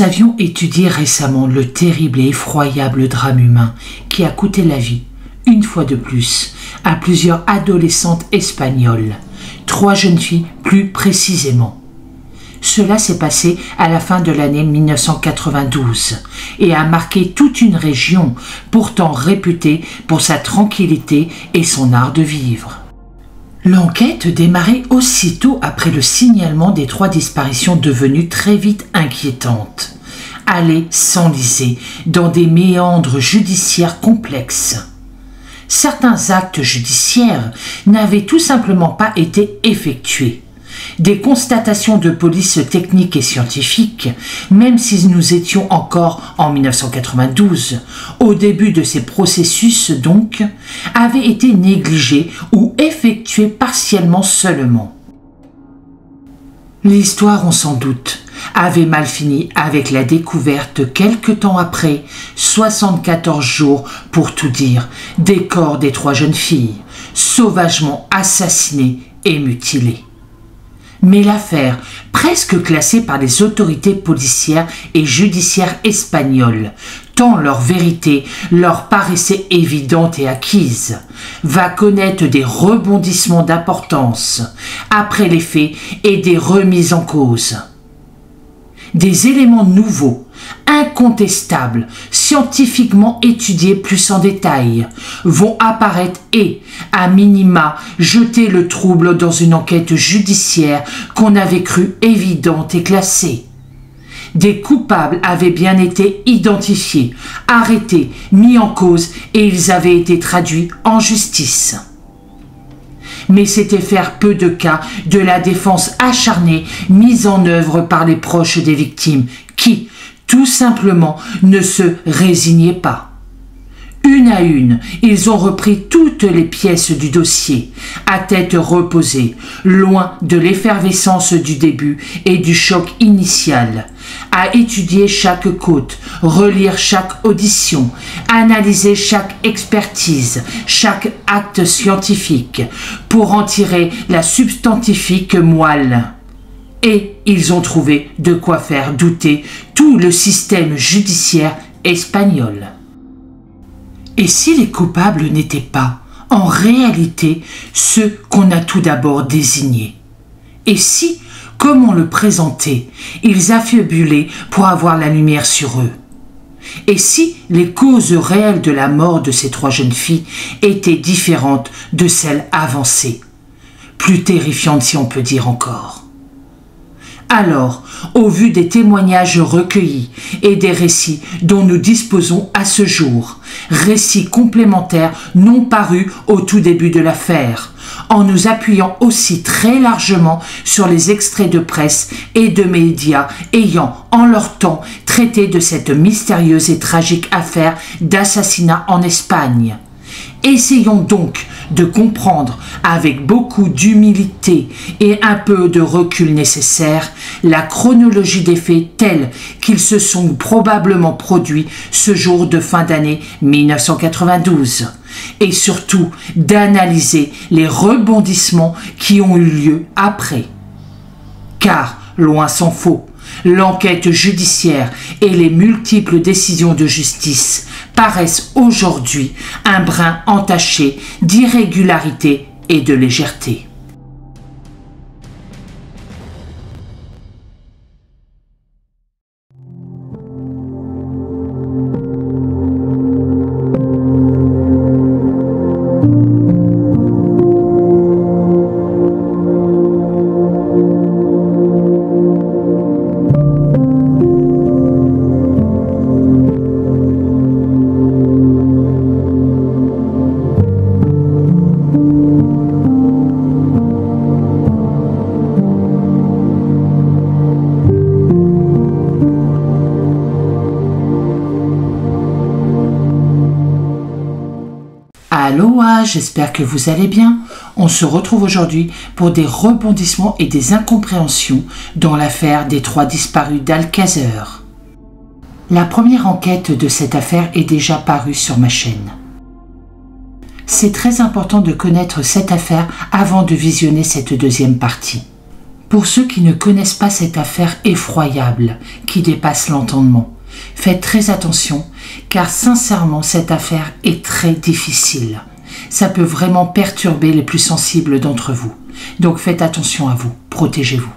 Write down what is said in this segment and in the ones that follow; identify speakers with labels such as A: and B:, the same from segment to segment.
A: Nous avions étudié récemment le terrible et effroyable drame humain qui a coûté la vie, une fois de plus, à plusieurs adolescentes espagnoles, 3 jeunes filles plus précisément. Cela s'est passé à la fin de l'année 1992 et a marqué toute une région pourtant réputée pour sa tranquillité et son art de vivre. L'enquête démarrait aussitôt après le signalement des 3 disparitions devenues très vite inquiétantes, allées s'enliser dans des méandres judiciaires complexes. Certains actes judiciaires n'avaient tout simplement pas été effectués. Des constatations de police techniques et scientifiques, même si nous étions encore en 1992, au début de ces processus donc, avaient été négligées ou effectuées partiellement seulement. L'histoire, on s'en doute, avait mal fini avec la découverte quelque temps après, 74 jours pour tout dire, des corps des 3 jeunes filles, sauvagement assassinées et mutilées. Mais l'affaire, presque classée par les autorités policières et judiciaires espagnoles, tant leur vérité leur paraissait évidente et acquise, va connaître des rebondissements d'importance après les faits et des remises en cause. Des éléments nouveaux, incontestables, scientifiquement étudiés plus en détail, vont apparaître et, à minima, jeter le trouble dans une enquête judiciaire qu'on avait cru évidente et classée. Des coupables avaient bien été identifiés, arrêtés, mis en cause et ils avaient été traduits en justice. Mais c'était faire peu de cas de la défense acharnée mise en œuvre par les proches des victimes qui, tout simplement, ne se résignaient pas. Une à une, ils ont repris toutes les pièces du dossier, à tête reposée, loin de l'effervescence du début et du choc initial, à étudier chaque côte, relire chaque audition, analyser chaque expertise, chaque acte scientifique, pour en tirer la substantifique moelle. Et ils ont trouvé de quoi faire douter tout le système judiciaire espagnol. Et si les coupables n'étaient pas, en réalité, ceux qu'on a tout d'abord désignés? Et si, comme on le présentait, ils affabulaient pour avoir la lumière sur eux? Et si les causes réelles de la mort de ces 3 jeunes filles étaient différentes de celles avancées? Plus terrifiantes si on peut dire encore. Alors, au vu des témoignages recueillis et des récits dont nous disposons à ce jour, récits complémentaires non parus au tout début de l'affaire, en nous appuyant aussi très largement sur les extraits de presse et de médias ayant, en leur temps, traité de cette mystérieuse et tragique affaire d'assassinat en Espagne. Essayons donc de comprendre avec beaucoup d'humilité et un peu de recul nécessaire la chronologie des faits tels qu'ils se sont probablement produits ce jour de fin d'année 1992 et surtout d'analyser les rebondissements qui ont eu lieu après. Car, loin s'en faut, l'enquête judiciaire et les multiples décisions de justice paraissent aujourd'hui un brin entaché d'irrégularité et de légèreté. Aloha, j'espère que vous allez bien. On se retrouve aujourd'hui pour des rebondissements et des incompréhensions dans l'affaire des 3 disparus d'Alcázar. La première enquête de cette affaire est déjà parue sur ma chaîne. C'est très important de connaître cette affaire avant de visionner cette deuxième partie. Pour ceux qui ne connaissent pas cette affaire effroyable qui dépasse l'entendement, faites très attention car sincèrement cette affaire est très difficile. Ça peut vraiment perturber les plus sensibles d'entre vous. Donc faites attention à vous, protégez-vous.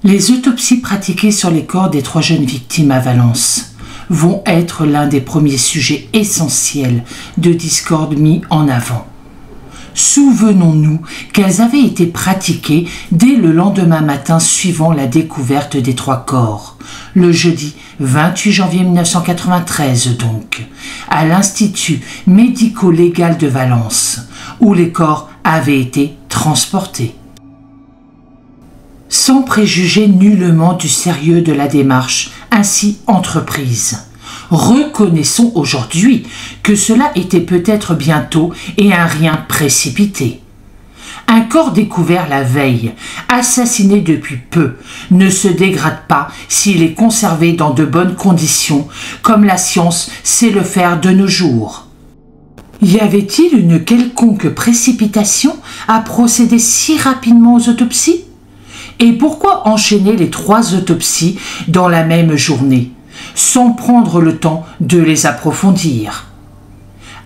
A: Les autopsies pratiquées sur les corps des 3 jeunes victimes à Valence vont être l'un des premiers sujets essentiels de discorde mis en avant. Souvenons-nous qu'elles avaient été pratiquées dès le lendemain matin suivant la découverte des 3 corps, le jeudi 28 janvier 1993 donc, à l'Institut médico-légal de Valence, où les corps avaient été transportés. Sans préjuger nullement du sérieux de la démarche ainsi entreprise. Reconnaissons aujourd'hui que cela était peut-être bientôt et un rien précipité. Un corps découvert la veille, assassiné depuis peu, ne se dégrade pas s'il est conservé dans de bonnes conditions, comme la science sait le faire de nos jours. Y avait-il une quelconque précipitation à procéder si rapidement aux autopsies ? Et pourquoi enchaîner les 3 autopsies dans la même journée, sans prendre le temps de les approfondir?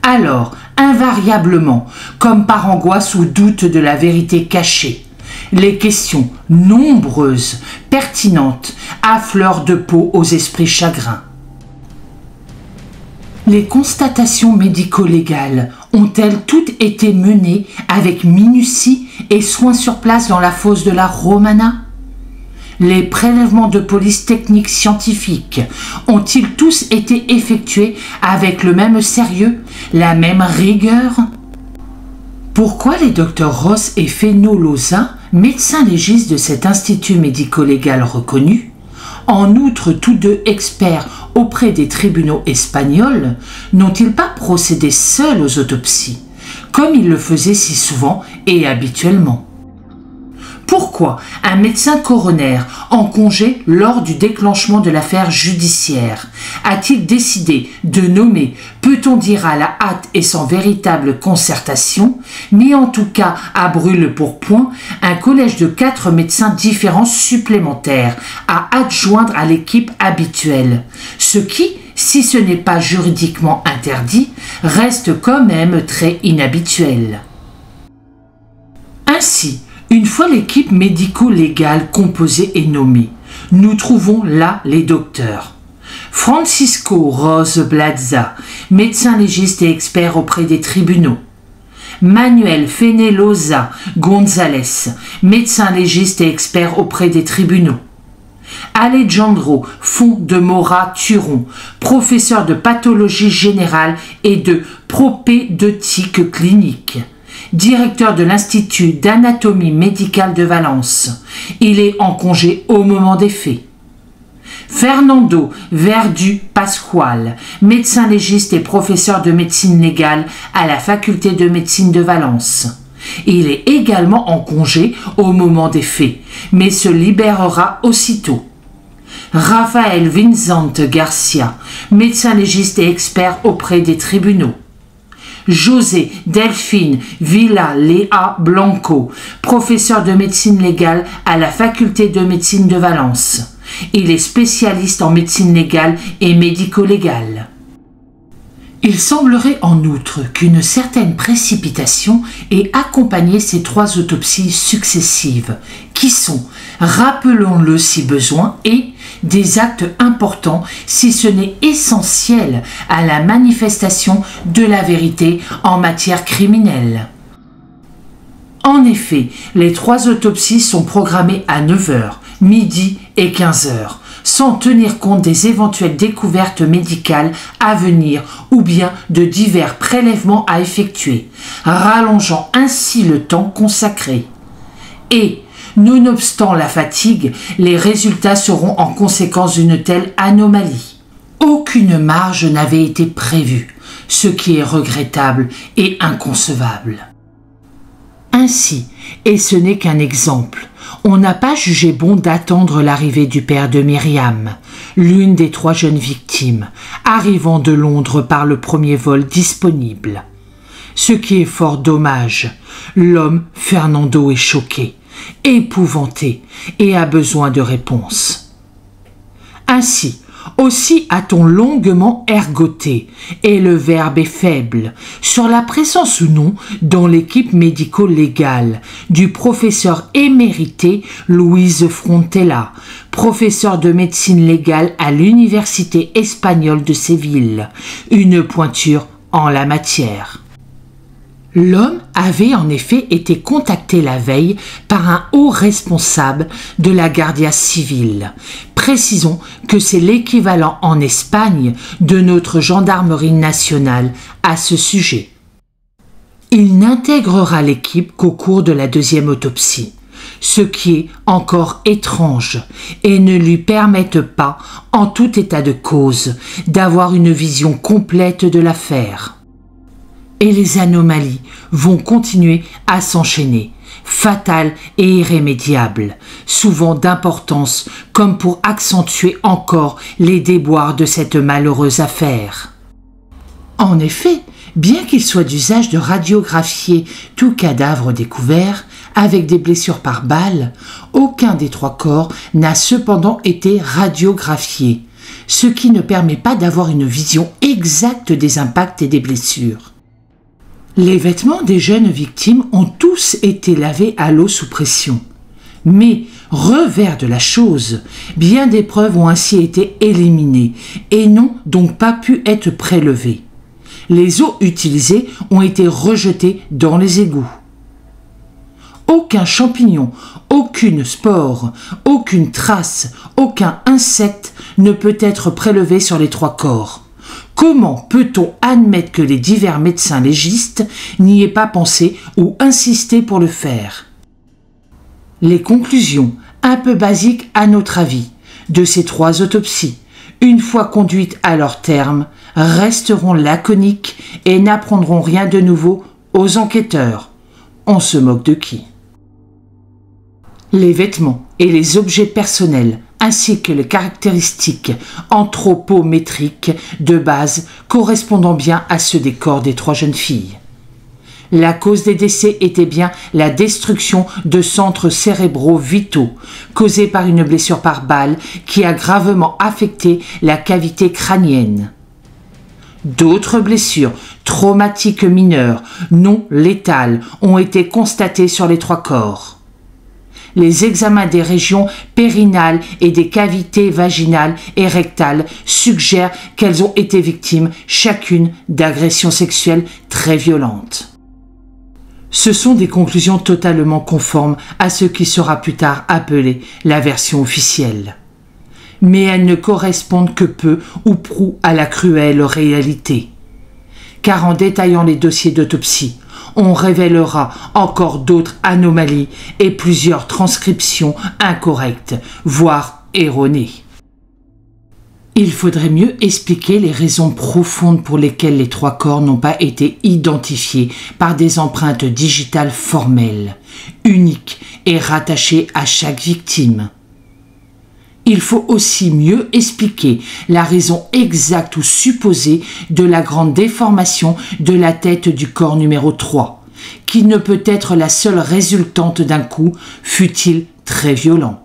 A: Alors, invariablement, comme par angoisse ou doute de la vérité cachée, les questions nombreuses, pertinentes, à fleur de peau aux esprits chagrins. Les constatations médico-légales ont-elles toutes été menées avec minutie et soin sur place dans la fosse de la Romana? Les prélèvements de police technique scientifique ont-ils tous été effectués avec le même sérieux, la même rigueur? Pourquoi les docteurs Ross et Fenollosa, médecins légistes de cet institut médico-légal reconnu, en outre tous 2 experts auprès des tribunaux espagnols, n'ont-ils pas procédé seuls aux autopsies, comme ils le faisaient si souvent et habituellement? Pourquoi un médecin coroner en congé lors du déclenchement de l'affaire judiciaire a-t-il décidé de nommer, peut-on dire à la hâte et sans véritable concertation, mais en tout cas à brûle-pourpoint, un collège de 4 médecins différents supplémentaires à adjoindre à l'équipe habituelle, ce qui, si ce n'est pas juridiquement interdit, reste quand même très inhabituel. Ainsi, une fois l'équipe médico-légale composée et nommée, nous trouvons là les docteurs. Francisco Rose Blaza, médecin légiste et expert auprès des tribunaux. Manuel Fenollosa González, médecin légiste et expert auprès des tribunaux. Alejandro Font de Mora Turon, professeur de pathologie générale et de propédeutique clinique. Directeur de l'Institut d'anatomie médicale de Valence. Il est en congé au moment des faits. Fernando Verdu Pascual, médecin légiste et professeur de médecine légale à la faculté de médecine de Valence. Il est également en congé au moment des faits, mais se libérera aussitôt. Rafael Vincent Garcia, médecin légiste et expert auprès des tribunaux. José Delphine Villa Lea Blanco, professeur de médecine légale à la faculté de médecine de Valence. Il est spécialiste en médecine légale et médico-légale. Il semblerait en outre qu'une certaine précipitation ait accompagné ces 3 autopsies successives, qui sont, rappelons-le si besoin, et des actes importants, si ce n'est essentiel, à la manifestation de la vérité en matière criminelle. En effet, les 3 autopsies sont programmées à 9 h, midi et 15 h, sans tenir compte des éventuelles découvertes médicales à venir ou bien de divers prélèvements à effectuer, rallongeant ainsi le temps consacré. Et, nonobstant la fatigue, les résultats seront en conséquence d'une telle anomalie. Aucune marge n'avait été prévue, ce qui est regrettable et inconcevable. Ainsi, et ce n'est qu'un exemple, on n'a pas jugé bon d'attendre l'arrivée du père de Myriam, l'une des 3 jeunes victimes, arrivant de Londres par le premier vol disponible. Ce qui est fort dommage, l'homme Fernando est choqué, épouvanté et a besoin de réponses. Ainsi, aussi a-t-on longuement ergoté, et le verbe est faible, sur la présence ou non dans l'équipe médico-légale du professeur émérité Louise Frontella, professeur de médecine légale à l'Université espagnole de Séville, une pointure en la matière. L'homme avait en effet été contacté la veille par un haut responsable de la Guardia Civile. Précisons que c'est l'équivalent en Espagne de notre gendarmerie nationale à ce sujet. Il n'intégrera l'équipe qu'au cours de la 2e autopsie, ce qui est encore étrange et ne lui permettent pas, en tout état de cause, d'avoir une vision complète de l'affaire. Et les anomalies vont continuer à s'enchaîner, fatales et irrémédiables, souvent d'importance comme pour accentuer encore les déboires de cette malheureuse affaire. En effet, bien qu'il soit d'usage de radiographier tout cadavre découvert avec des blessures par balle, aucun des 3 corps n'a cependant été radiographié, ce qui ne permet pas d'avoir une vision exacte des impacts et des blessures. Les vêtements des jeunes victimes ont tous été lavés à l'eau sous pression. Mais, revers de la chose, bien des preuves ont ainsi été éliminées et n'ont donc pas pu être prélevées. Les eaux utilisées ont été rejetées dans les égouts. Aucun champignon, aucune spore, aucune trace, aucun insecte ne peut être prélevé sur les 3 corps. Comment peut-on admettre que les divers médecins légistes n'y aient pas pensé ou insisté pour le faire? Les conclusions, un peu basiques à notre avis, de ces 3 autopsies, une fois conduites à leur terme, resteront laconiques et n'apprendront rien de nouveau aux enquêteurs. On se moque de qui? Les vêtements et les objets personnels ainsi que les caractéristiques anthropométriques de base correspondant bien à ceux des corps des 3 jeunes filles. La cause des décès était bien la destruction de centres cérébraux vitaux, causée par une blessure par balle qui a gravement affecté la cavité crânienne. D'autres blessures traumatiques mineures, non létales, ont été constatées sur les 3 corps. Les examens des régions périnales et des cavités vaginales et rectales suggèrent qu'elles ont été victimes chacune d'agressions sexuelles très violentes. Ce sont des conclusions totalement conformes à ce qui sera plus tard appelé la version officielle. Mais elles ne correspondent que peu ou prou à la cruelle réalité. Car en détaillant les dossiers d'autopsie, on révélera encore d'autres anomalies et plusieurs transcriptions incorrectes, voire erronées. Il faudrait mieux expliquer les raisons profondes pour lesquelles les 3 corps n'ont pas été identifiés par des empreintes digitales formelles, uniques et rattachées à chaque victime. Il faut aussi mieux expliquer la raison exacte ou supposée de la grande déformation de la tête du corps numéro 3, qui ne peut être la seule résultante d'un coup, fût-il très violent.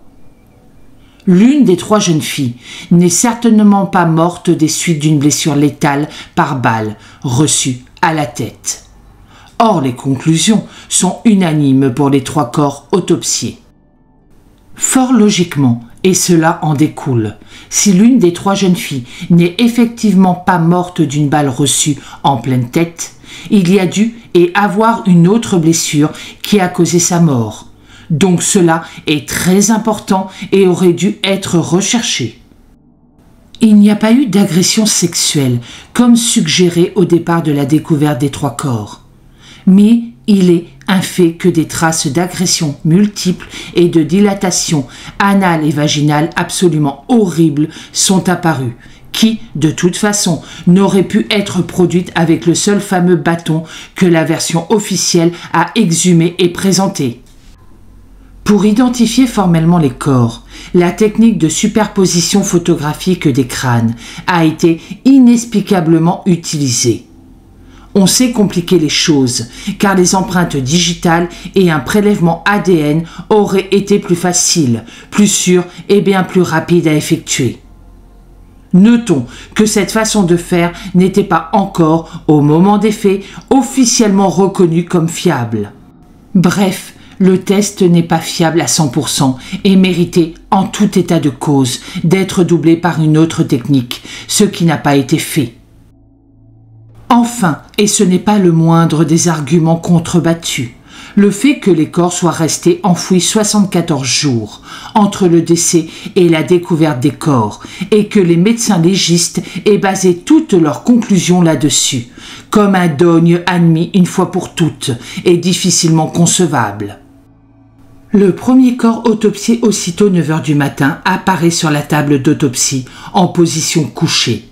A: L'une des 3 jeunes filles n'est certainement pas morte des suites d'une blessure létale par balle reçue à la tête. Or, les conclusions sont unanimes pour les 3 corps autopsiés. Fort logiquement, et cela en découle, si l'une des 3 jeunes filles n'est effectivement pas morte d'une balle reçue en pleine tête, il y a dû et avoir une autre blessure qui a causé sa mort. Donc cela est très important et aurait dû être recherché. Il n'y a pas eu d'agression sexuelle, comme suggéré au départ de la découverte des 3 corps. Mais il est un fait que des traces d'agression multiples et de dilatation anale et vaginale absolument horribles sont apparues, qui, de toute façon, n'aurait pu être produite avec le seul fameux bâton que la version officielle a exhumé et présenté. Pour identifier formellement les corps, la technique de superposition photographique des crânes a été inexplicablement utilisée. On sait compliquer les choses, car les empreintes digitales et un prélèvement ADN auraient été plus faciles, plus sûrs et bien plus rapides à effectuer. Notons que cette façon de faire n'était pas encore, au moment des faits, officiellement reconnue comme fiable. Bref, le test n'est pas fiable à 100% et méritait, en tout état de cause, d'être doublé par une autre technique, ce qui n'a pas été fait. Enfin, et ce n'est pas le moindre des arguments contrebattus, le fait que les corps soient restés enfouis 74 jours entre le décès et la découverte des corps et que les médecins légistes aient basé toutes leurs conclusions là-dessus, comme un dogme admis une fois pour toutes et difficilement concevable. Le premier corps autopsié aussitôt 9 h du matin apparaît sur la table d'autopsie en position couchée,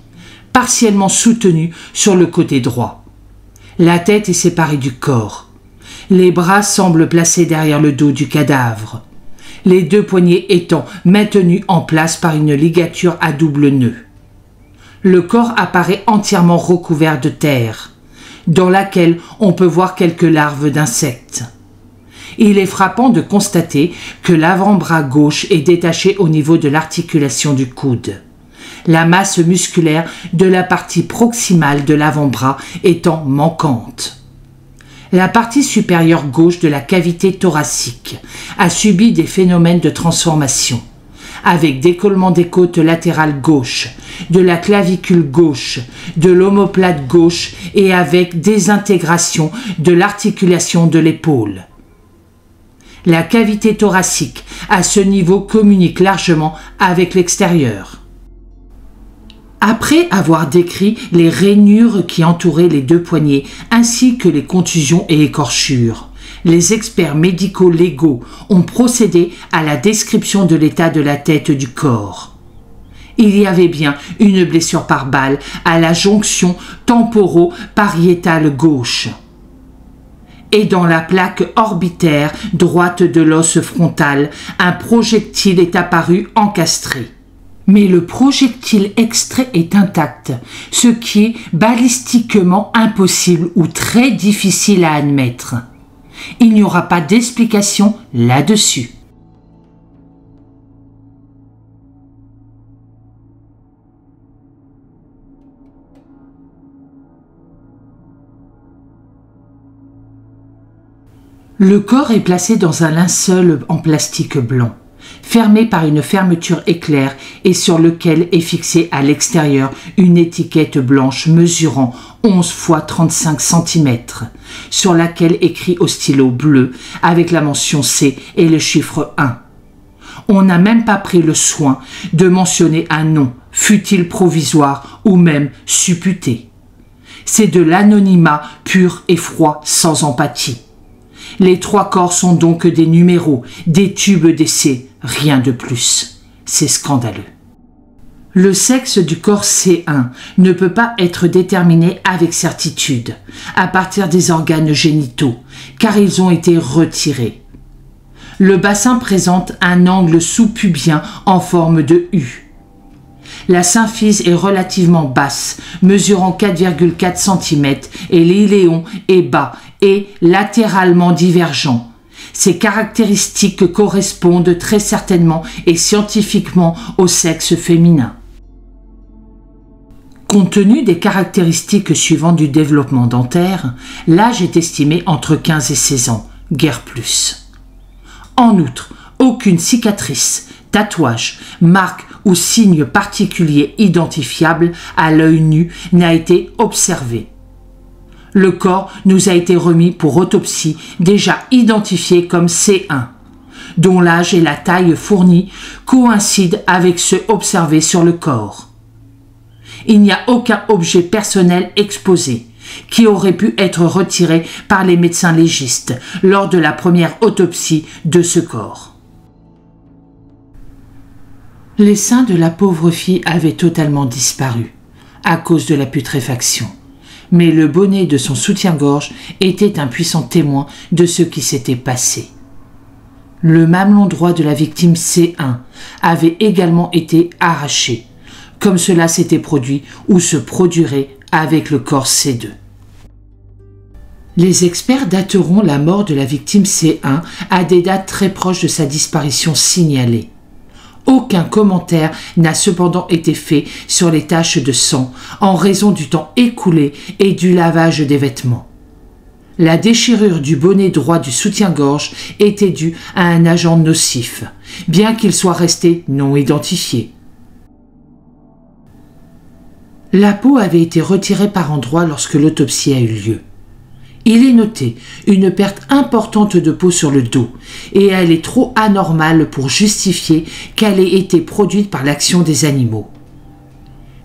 A: partiellement soutenu sur le côté droit. La tête est séparée du corps. Les bras semblent placés derrière le dos du cadavre, les deux poignets étant maintenus en place par une ligature à double nœud. Le corps apparaît entièrement recouvert de terre, dans laquelle on peut voir quelques larves d'insectes. Il est frappant de constater que l'avant-bras gauche est détaché au niveau de l'articulation du coude, la masse musculaire de la partie proximale de l'avant-bras étant manquante. La partie supérieure gauche de la cavité thoracique a subi des phénomènes de transformation, avec décollement des côtes latérales gauches, de la clavicule gauche, de l'omoplate gauche et avec désintégration de l'articulation de l'épaule. La cavité thoracique, à ce niveau, communique largement avec l'extérieur. Après avoir décrit les rainures qui entouraient les deux poignets ainsi que les contusions et écorchures, les experts médico-légaux ont procédé à la description de l'état de la tête du corps. Il y avait bien une blessure par balle à la jonction temporo-pariétale gauche. Et dans la plaque orbitaire droite de l'os frontal, un projectile est apparu encastré. Mais le projectile extrait est intact, ce qui est balistiquement impossible ou très difficile à admettre. Il n'y aura pas d'explication là-dessus. Le corps est placé dans un linceul en plastique blanc, fermé par une fermeture éclair et sur lequel est fixée à l'extérieur une étiquette blanche mesurant 11 x 35 cm, sur laquelle écrit au stylo bleu avec la mention C et le chiffre 1. On n'a même pas pris le soin de mentionner un nom, fût-il provisoire ou même supputé. C'est de l'anonymat pur et froid sans empathie. Les trois corps sont donc des numéros, des tubes d'essai, rien de plus. C'est scandaleux. Le sexe du corps C1 ne peut pas être déterminé avec certitude, à partir des organes génitaux, car ils ont été retirés. Le bassin présente un angle sous-pubien en forme de U. La symphyse est relativement basse, mesurant 4,4 cm et l'iléon est bas et latéralement divergent. Ces caractéristiques correspondent très certainement et scientifiquement au sexe féminin. Compte tenu des caractéristiques suivantes du développement dentaire, l'âge est estimé entre 15 et 16 ans, guère plus. En outre, aucune cicatrice, tatouage, marque ou signe particulier identifiable à l'œil nu n'a été observé. Le corps nous a été remis pour autopsie déjà identifié comme C1, dont l'âge et la taille fournie coïncident avec ceux observés sur le corps. Il n'y a aucun objet personnel exposé qui aurait pu être retiré par les médecins légistes lors de la première autopsie de ce corps. Les seins de la pauvre fille avaient totalement disparu à cause de la putréfaction. Mais le bonnet de son soutien-gorge était un puissant témoin de ce qui s'était passé. Le mamelon droit de la victime C1 avait également été arraché, comme cela s'était produit ou se produirait avec le corps C2. Les experts dateront la mort de la victime C1 à des dates très proches de sa disparition signalée. Aucun commentaire n'a cependant été fait sur les taches de sang en raison du temps écoulé et du lavage des vêtements. La déchirure du bonnet droit du soutien-gorge était due à un agent nocif, bien qu'il soit resté non identifié. La peau avait été retirée par endroits lorsque l'autopsie a eu lieu. Il est noté une perte importante de peau sur le dos et elle est trop anormale pour justifier qu'elle ait été produite par l'action des animaux.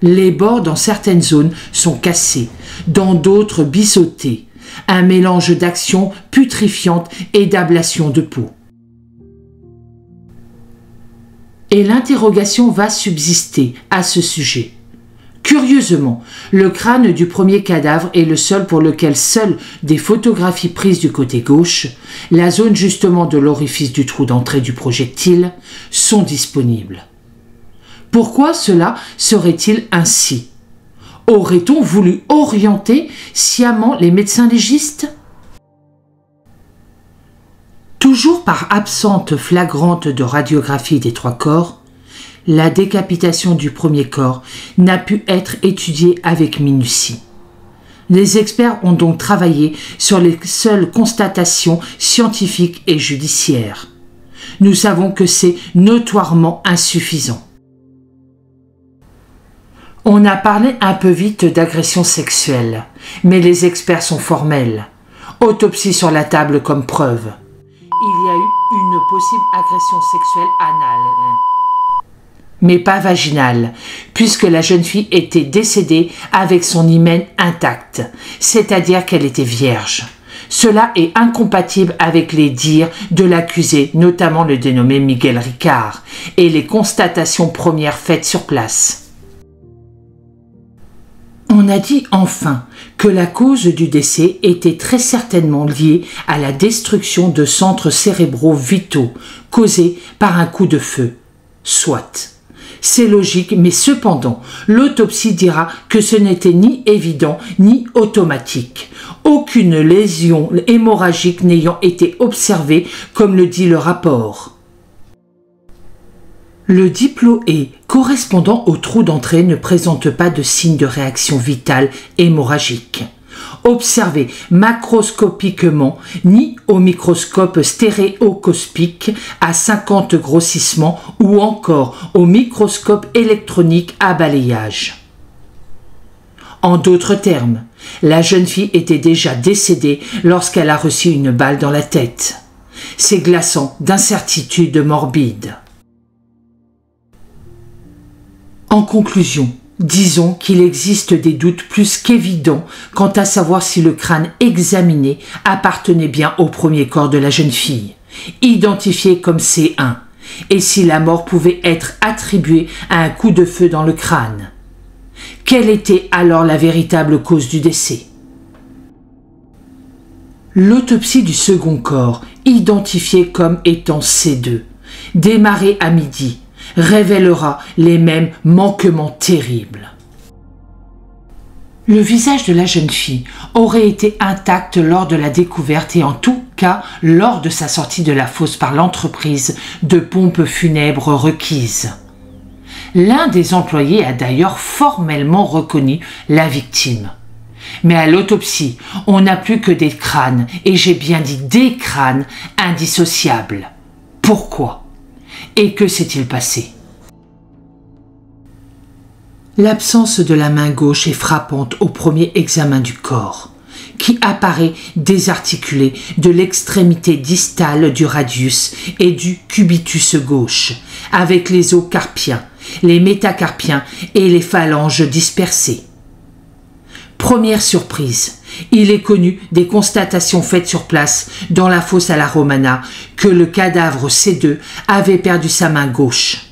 A: Les bords dans certaines zones sont cassés, dans d'autres bissautés, un mélange d'action putrifiante et d'ablation de peau. Et l'interrogation va subsister à ce sujet. Curieusement, le crâne du premier cadavre est le seul pour lequel seules des photographies prises du côté gauche, la zone justement de l'orifice du trou d'entrée du projectile, sont disponibles. Pourquoi cela serait-il ainsi? Aurait-on voulu orienter sciemment les médecins légistes? Toujours par absence flagrante de radiographie des trois corps, la décapitation du premier corps n'a pu être étudiée avec minutie. Les experts ont donc travaillé sur les seules constatations scientifiques et judiciaires. Nous savons que c'est notoirement insuffisant. On a parlé un peu vite d'agression sexuelle, mais les experts sont formels. Autopsie sur la table comme preuve. Il y a eu une possible agression sexuelle anale, mais pas vaginale, puisque la jeune fille était décédée avec son hymen intact, c'est-à-dire qu'elle était vierge. Cela est incompatible avec les dires de l'accusé, notamment le dénommé Miguel Ricard, et les constatations premières faites sur place. On a dit enfin que la cause du décès était très certainement liée à la destruction de centres cérébraux vitaux causés par un coup de feu. Soit. C'est logique, mais cependant, l'autopsie dira que ce n'était ni évident ni automatique. Aucune lésion hémorragique n'ayant été observée, comme le dit le rapport. Le diplo-E correspondant au trou d'entrée ne présente pas de signe de réaction vitale hémorragique. Observé macroscopiquement ni au microscope stéréoscopique à 50 grossissements ou encore au microscope électronique à balayage. En d'autres termes, la jeune fille était déjà décédée lorsqu'elle a reçu une balle dans la tête. C'est glaçant d'incertitude morbide. En conclusion, disons qu'il existe des doutes plus qu'évidents quant à savoir si le crâne examiné appartenait bien au premier corps de la jeune fille, identifié comme C1, et si la mort pouvait être attribuée à un coup de feu dans le crâne. Quelle était alors la véritable cause du décès? L'autopsie du second corps, identifié comme étant C2, démarrée à midi, révélera les mêmes manquements terribles. Le visage de la jeune fille aurait été intact lors de la découverte et en tout cas lors de sa sortie de la fosse par l'entreprise de pompes funèbres requises. L'un des employés a d'ailleurs formellement reconnu la victime. Mais à l'autopsie, on n'a plus que des crânes, et j'ai bien dit des crânes indissociables. Pourquoi ? Et que s'est-il passé? L'absence de la main gauche est frappante au premier examen du corps, qui apparaît désarticulé de l'extrémité distale du radius et du cubitus gauche, avec les os carpiens, les métacarpiens et les phalanges dispersées. Première surprise, il est connu des constatations faites sur place dans la fosse à la Romana que le cadavre C2 avait perdu sa main gauche.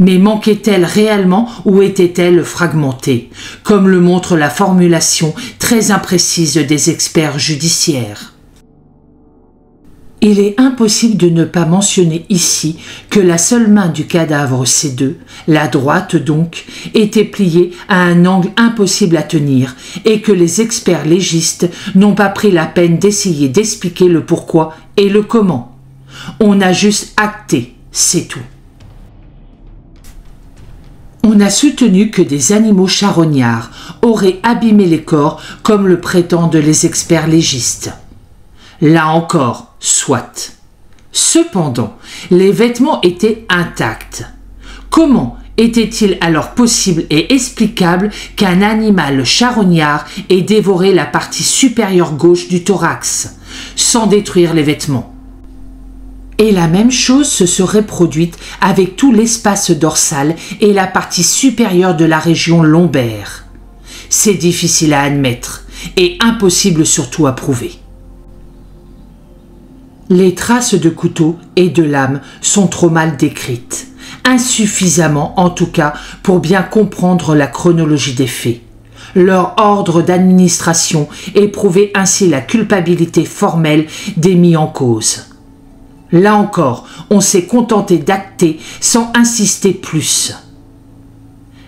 A: Mais manquait-elle réellement ou était-elle fragmentée, comme le montre la formulation très imprécise des experts judiciaires? Il est impossible de ne pas mentionner ici que la seule main du cadavre C2, la droite donc, était pliée à un angle impossible à tenir et que les experts légistes n'ont pas pris la peine d'essayer d'expliquer le pourquoi et le comment. On a juste acté, c'est tout. On a soutenu que des animaux charognards auraient abîmé les corps comme le prétendent les experts légistes. Là encore, soit. Cependant, les vêtements étaient intacts. Comment était-il alors possible et explicable qu'un animal charognard ait dévoré la partie supérieure gauche du thorax, sans détruire les vêtements? Et la même chose se serait produite avec tout l'espace dorsal et la partie supérieure de la région lombaire. C'est difficile à admettre et impossible surtout à prouver. Les traces de couteau et de lame sont trop mal décrites, insuffisamment en tout cas pour bien comprendre la chronologie des faits. Leur ordre d'administration et prouver ainsi la culpabilité formelle des mis en cause. Là encore, on s'est contenté d'acter sans insister plus.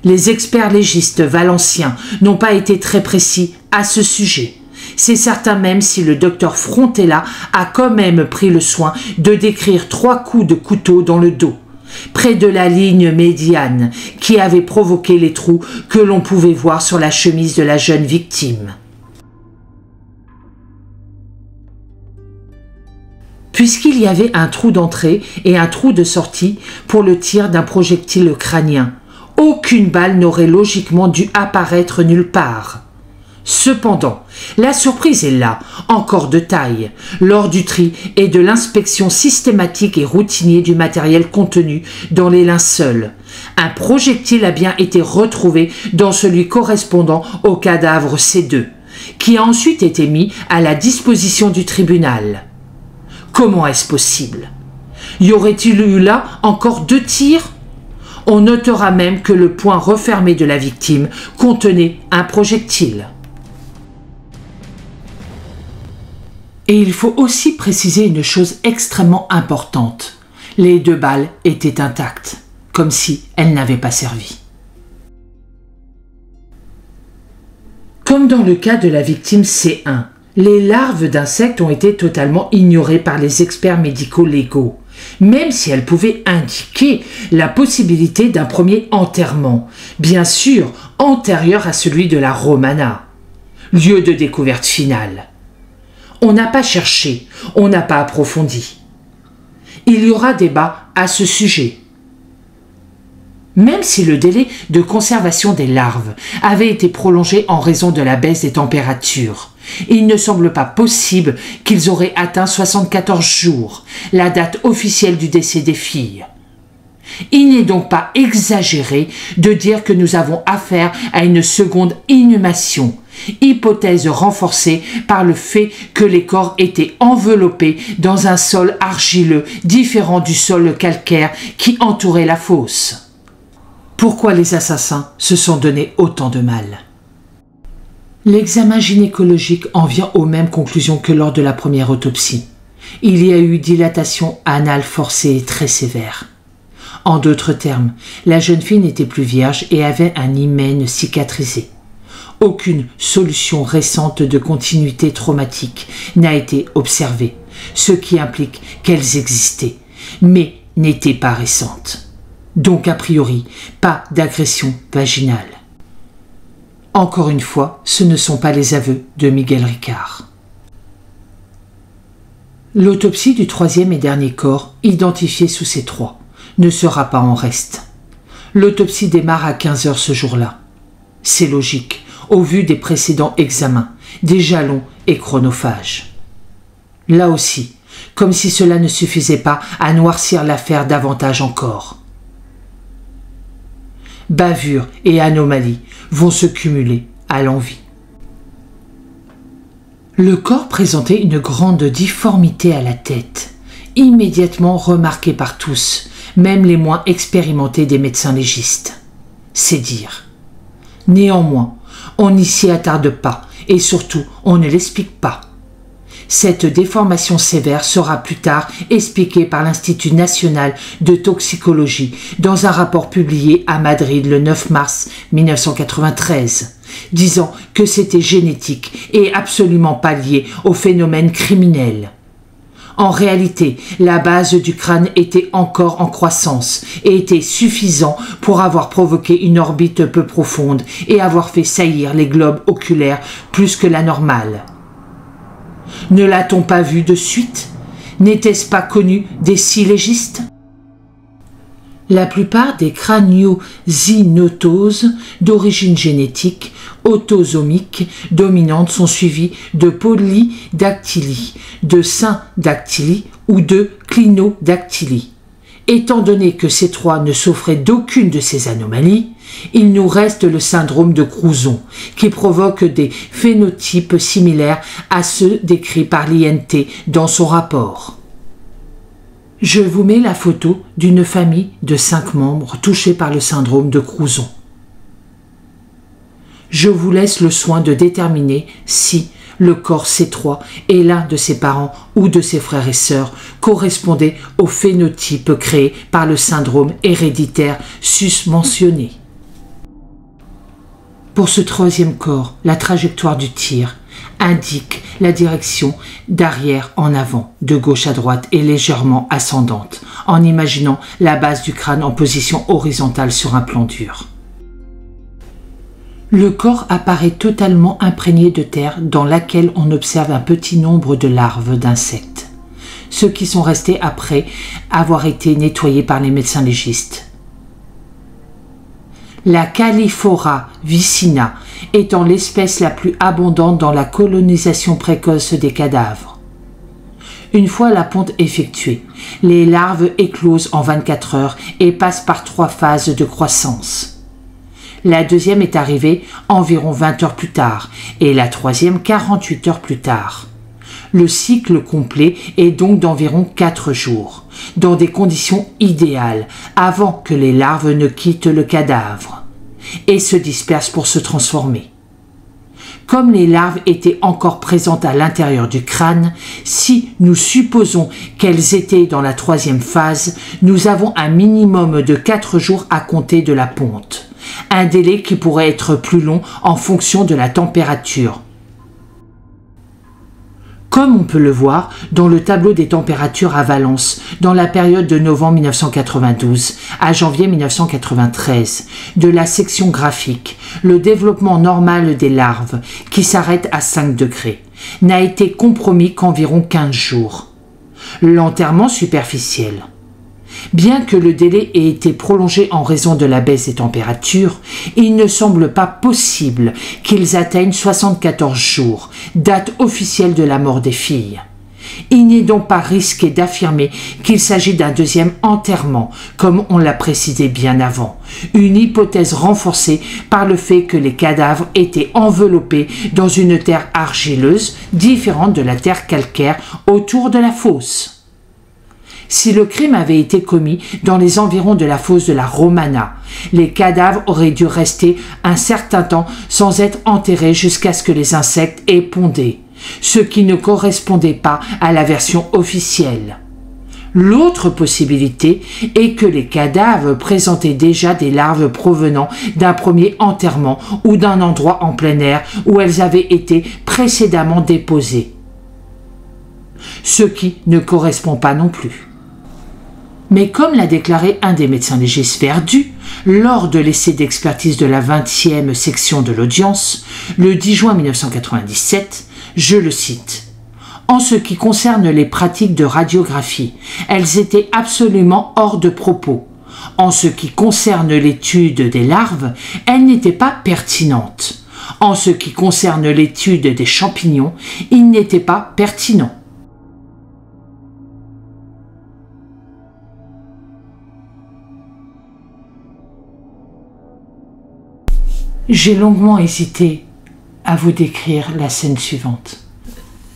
A: Les experts légistes valenciens n'ont pas été très précis à ce sujet. C'est certain même si le docteur Frontella a quand même pris le soin de décrire 3 coups de couteau dans le dos, près de la ligne médiane qui avait provoqué les trous que l'on pouvait voir sur la chemise de la jeune victime. Puisqu'il y avait un trou d'entrée et un trou de sortie pour le tir d'un projectile crânien, aucune balle n'aurait logiquement dû apparaître nulle part. Cependant, la surprise est là, encore de taille, lors du tri et de l'inspection systématique et routinier du matériel contenu dans les linceuls. Un projectile a bien été retrouvé dans celui correspondant au cadavre C2, qui a ensuite été mis à la disposition du tribunal. Comment est-ce possible? Y aurait-il eu là encore 2 tirs? On notera même que le poing refermé de la victime contenait un projectile. Et il faut aussi préciser une chose extrêmement importante. Les 2 balles étaient intactes, comme si elles n'avaient pas servi. Comme dans le cas de la victime C1, les larves d'insectes ont été totalement ignorées par les experts médicaux légaux, même si elles pouvaient indiquer la possibilité d'un premier enterrement, bien sûr antérieur à celui de la Romana, lieu de découverte finale. On n'a pas cherché, on n'a pas approfondi. Il y aura débat à ce sujet. Même si le délai de conservation des larves avait été prolongé en raison de la baisse des températures, il ne semble pas possible qu'ils auraient atteint 74 jours, la date officielle du décès des filles. Il n'est donc pas exagéré de dire que nous avons affaire à une seconde inhumation, hypothèse renforcée par le fait que les corps étaient enveloppés dans un sol argileux différent du sol calcaire qui entourait la fosse. Pourquoi les assassins se sont donné autant de mal? L'examen gynécologique en vient aux mêmes conclusions que lors de la première autopsie. Il y a eu dilatation anale forcée et très sévère. En d'autres termes, la jeune fille n'était plus vierge et avait un hymen cicatrisé. Aucune solution récente de continuité traumatique n'a été observée, ce qui implique qu'elles existaient, mais n'étaient pas récentes. Donc a priori, pas d'agression vaginale. Encore une fois, ce ne sont pas les aveux de Miguel Ricard. L'autopsie du 3e et dernier corps, identifié sous ces 3, ne sera pas en reste. L'autopsie démarre à 15 h ce jour-là. C'est logique, au vu des précédents examens, déjà longs et chronophages. Là aussi, comme si cela ne suffisait pas à noircir l'affaire davantage encore. Bavures et anomalies vont se cumuler à l'envi. Le corps présentait une grande difformité à la tête, immédiatement remarquée par tous, même les moins expérimentés des médecins légistes. C'est dire. Néanmoins, on n'y s'y attarde pas, et surtout, on ne l'explique pas. Cette déformation sévère sera plus tard expliquée par l'Institut national de toxicologie dans un rapport publié à Madrid le 9 mars 1993, disant que c'était génétique et absolument pas lié au phénomène criminel. En réalité, la base du crâne était encore en croissance et était suffisant pour avoir provoqué une orbite peu profonde et avoir fait saillir les globes oculaires plus que la normale. Ne l'a-t-on pas vu de suite? N'était-ce pas connu des légistes? La plupart des craniosynotoses d'origine génétique autosomique dominante sont suivies de polydactylie, de syndactylie ou de clinodactylie. Étant donné que ces trois ne souffraient d'aucune de ces anomalies, il nous reste le syndrome de Crouzon, qui provoque des phénotypes similaires à ceux décrits par l'INT dans son rapport. Je vous mets la photo d'une famille de 5 membres touchés par le syndrome de Crouzon. Je vous laisse le soin de déterminer si le corps C3 et l'un de ses parents ou de ses frères et sœurs correspondait au phénotype créé par le syndrome héréditaire susmentionné. Pour ce troisième corps, la trajectoire du tir indique la direction d'arrière en avant, de gauche à droite et légèrement ascendante, en imaginant la base du crâne en position horizontale sur un plan dur. Le corps apparaît totalement imprégné de terre dans laquelle on observe un petit nombre de larves d'insectes, ceux qui sont restés après avoir été nettoyés par les médecins légistes. La Calliphora vicina étant l'espèce la plus abondante dans la colonisation précoce des cadavres. Une fois la ponte effectuée, les larves éclosent en 24 heures et passent par 3 phases de croissance. La deuxième est arrivée environ 20 heures plus tard et la troisième 48 heures plus tard. Le cycle complet est donc d'environ 4 jours, dans des conditions idéales, avant que les larves ne quittent le cadavre et se dispersent pour se transformer. Comme les larves étaient encore présentes à l'intérieur du crâne, si nous supposons qu'elles étaient dans la troisième phase, nous avons un minimum de 4 jours à compter de la ponte. Un délai qui pourrait être plus long en fonction de la température. Comme on peut le voir dans le tableau des températures à Valence dans la période de novembre 1992 à janvier 1993 de la section graphique, le développement normal des larves, qui s'arrête à 5 degrés, n'a été compromis qu'environ 15 jours. L'enterrement superficiel. Bien que le délai ait été prolongé en raison de la baisse des températures, il ne semble pas possible qu'ils atteignent 74 jours, date officielle de la mort des filles. Il n'est donc pas risqué d'affirmer qu'il s'agit d'un deuxième enterrement, comme on l'a précisé bien avant, une hypothèse renforcée par le fait que les cadavres étaient enveloppés dans une terre argileuse différente de la terre calcaire autour de la fosse. Si le crime avait été commis dans les environs de la fosse de la Romana, les cadavres auraient dû rester un certain temps sans être enterrés jusqu'à ce que les insectes aient pondé, ce qui ne correspondait pas à la version officielle. L'autre possibilité est que les cadavres présentaient déjà des larves provenant d'un premier enterrement ou d'un endroit en plein air où elles avaient été précédemment déposées, ce qui ne correspond pas non plus. Mais comme l'a déclaré un des médecins légistes Verdu, lors de l'essai d'expertise de la 20e section de l'audience, le 10 juin 1997, je le cite, « En ce qui concerne les pratiques de radiographie, elles étaient absolument hors de propos. En ce qui concerne l'étude des larves, elles n'étaient pas pertinentes. En ce qui concerne l'étude des champignons, il n'était pas pertinent. » J'ai longuement hésité à vous décrire la scène suivante.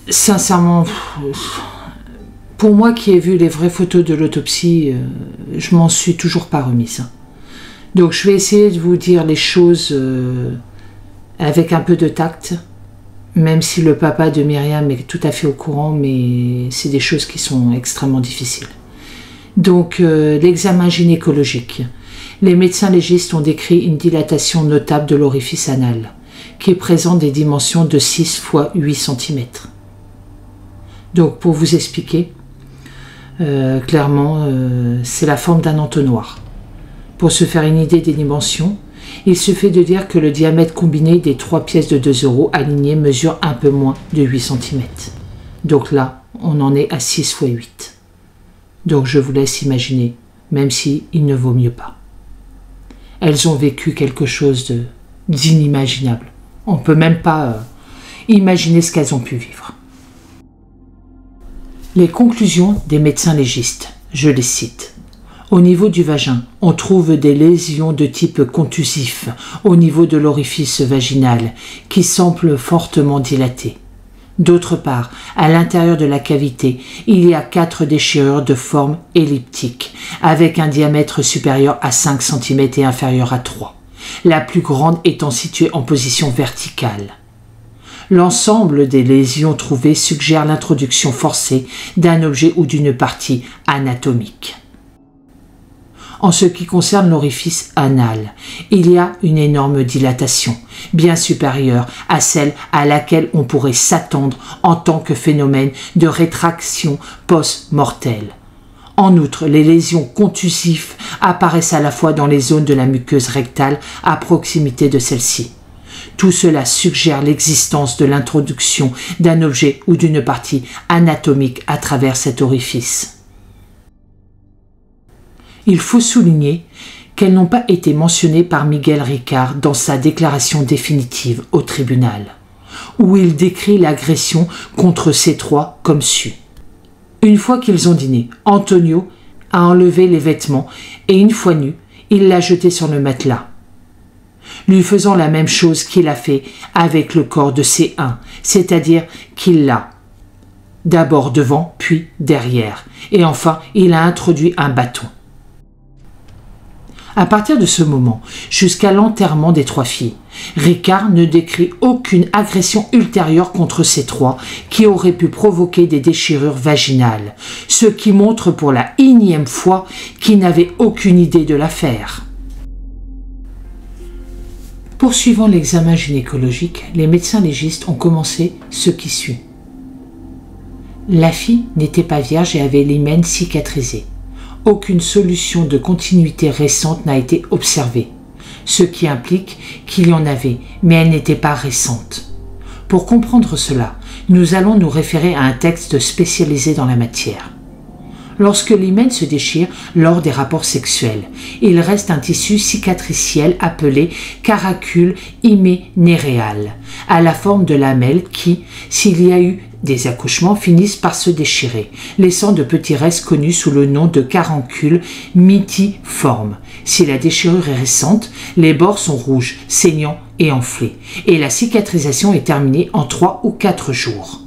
A: Sincèrement, Pour moi qui ai vu les vraies photos de l'autopsie, je m'en suis toujours pas remise. Donc je vais essayer de vous dire les choses avec un peu de tact, même si le papa de Myriam est tout à fait au courant, mais c'est des choses qui sont extrêmement difficiles. Donc l'examen gynécologique. Les médecins légistes ont décrit une dilatation notable de l'orifice anal, qui présente des dimensions de 6 x 8 cm. Donc pour vous expliquer, clairement, c'est la forme d'un entonnoir. Pour se faire une idée des dimensions, il suffit de dire que le diamètre combiné des 3 pièces de 2 € alignées mesure un peu moins de 8 cm. Donc là, on en est à 6 x 8. Donc je vous laisse imaginer, même si il ne vaut mieux pas. Elles ont vécu quelque chose d'inimaginable. On ne peut même pas imaginer ce qu'elles ont pu vivre. Les conclusions des médecins légistes, je les cite. Au niveau du vagin, on trouve des lésions de type contusif au niveau de l'orifice vaginal qui semblent fortement dilatées. D'autre part, à l'intérieur de la cavité, il y a 4 déchirures de forme elliptique avec un diamètre supérieur à 5 cm et inférieur à 3, la plus grande étant située en position verticale. L'ensemble des lésions trouvées suggère l'introduction forcée d'un objet ou d'une partie anatomique. En ce qui concerne l'orifice anal, il y a une énorme dilatation, bien supérieure à celle à laquelle on pourrait s'attendre en tant que phénomène de rétraction post-mortelle. En outre, les lésions contusives apparaissent à la fois dans les zones de la muqueuse rectale à proximité de celle-ci. Tout cela suggère l'existence de l'introduction d'un objet ou d'une partie anatomique à travers cet orifice. Il faut souligner qu'elles n'ont pas été mentionnées par Miguel Ricard dans sa déclaration définitive au tribunal, où il décrit l'agression contre ces 3 comme suit. Une fois qu'ils ont dîné, Antonio a enlevé les vêtements et une fois nu, il l'a jeté sur le matelas, lui faisant la même chose qu'il a fait avec le corps de C1, c'est-à-dire qu'il l'a d'abord devant, puis derrière, et enfin il a introduit un bâton. À partir de ce moment, jusqu'à l'enterrement des 3 filles, Ricard ne décrit aucune agression ultérieure contre ces 3 qui auraient pu provoquer des déchirures vaginales, ce qui montre pour la 1e fois qu'il n'avait aucune idée de l'affaire. Poursuivant l'examen gynécologique, les médecins légistes ont commencé ce qui suit. La fille n'était pas vierge et avait l'hymen cicatrisé. Aucune solution de continuité récente n'a été observée, ce qui implique qu'il y en avait, mais elle n'était pas récente. Pour comprendre cela, nous allons nous référer à un texte spécialisé dans la matière. Lorsque l'hymen se déchire lors des rapports sexuels, il reste un tissu cicatriciel appelé caracule hyménéréal, à la forme de lamelles qui, s'il y a eu des accouchements, finissent par se déchirer, laissant de petits restes connus sous le nom de caroncules mytiformes. Si la déchirure est récente, les bords sont rouges, saignants et enflés, et la cicatrisation est terminée en 3 ou 4 jours.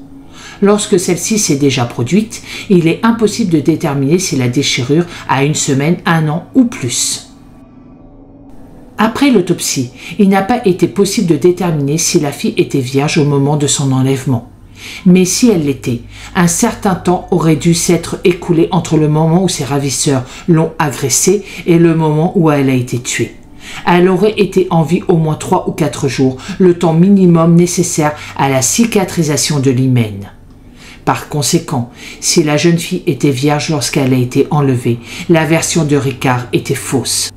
A: Lorsque celle-ci s'est déjà produite, il est impossible de déterminer si la déchirure a 1 semaine, 1 an ou plus. Après l'autopsie, il n'a pas été possible de déterminer si la fille était vierge au moment de son enlèvement. Mais si elle l'était, un certain temps aurait dû s'être écoulé entre le moment où ses ravisseurs l'ont agressée et le moment où elle a été tuée. Elle aurait été en vie au moins 3 ou 4 jours, le temps minimum nécessaire à la cicatrisation de l'hymen. Par conséquent, si la jeune fille était vierge lorsqu'elle a été enlevée, la version de Ricard était fausse,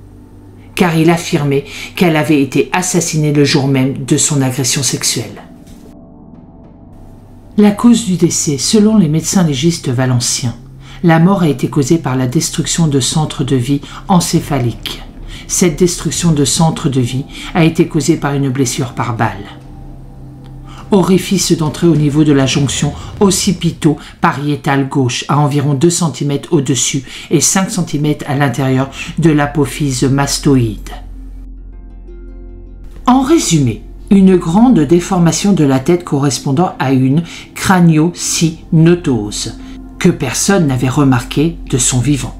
A: car il affirmait qu'elle avait été assassinée le jour même de son agression sexuelle. La cause du décès, selon les médecins légistes valenciens, la mort a été causée par la destruction de centres de vie encéphaliques. Cette destruction de centres de vie a été causée par une blessure par balle. Orifice d'entrée au niveau de la jonction occipito-pariétale gauche à environ 2 cm au-dessus et 5 cm à l'intérieur de l'apophyse mastoïde. En résumé, une grande déformation de la tête correspondant à une crâniosyntose, que personne n'avait remarqué de son vivant.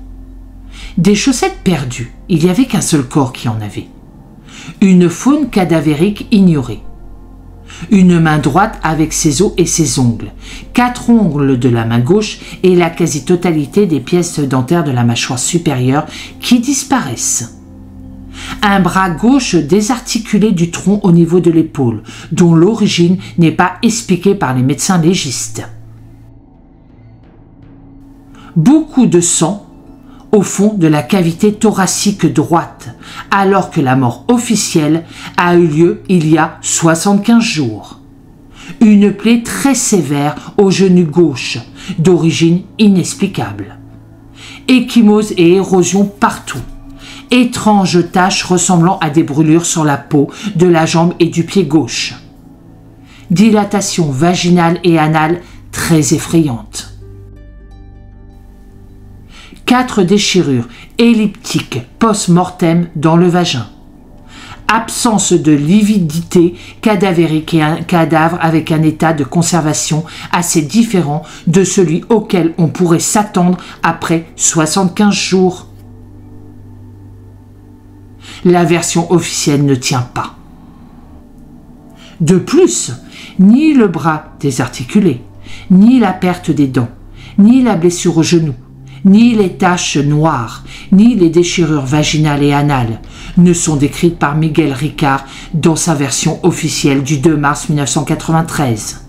A: Des chaussettes perdues, il n'y avait qu'un seul corps qui en avait. Une faune cadavérique ignorée. Une main droite avec ses os et ses ongles, 4 ongles de la main gauche et la quasi-totalité des pièces dentaires de la mâchoire supérieure qui disparaissent. Un bras gauche désarticulé du tronc au niveau de l'épaule, dont l'origine n'est pas expliquée par les médecins légistes. Beaucoup de sang au fond de la cavité thoracique droite, alors que la mort officielle a eu lieu il y a 75 jours. Une plaie très sévère au genou gauche, d'origine inexplicable. Ecchymose et érosion partout. Étranges taches ressemblant à des brûlures sur la peau de la jambe et du pied gauche. Dilatation vaginale et anale très effrayante. 4 déchirures elliptiques post-mortem dans le vagin. Absence de lividité cadavérique et un cadavre avec un état de conservation assez différent de celui auquel on pourrait s'attendre après 75 jours. La version officielle ne tient pas. De plus, ni le bras désarticulé, ni la perte des dents, ni la blessure au genou, ni les taches noires, ni les déchirures vaginales et anales ne sont décrites par Miguel Ricard dans sa version officielle du 2 mars 1993.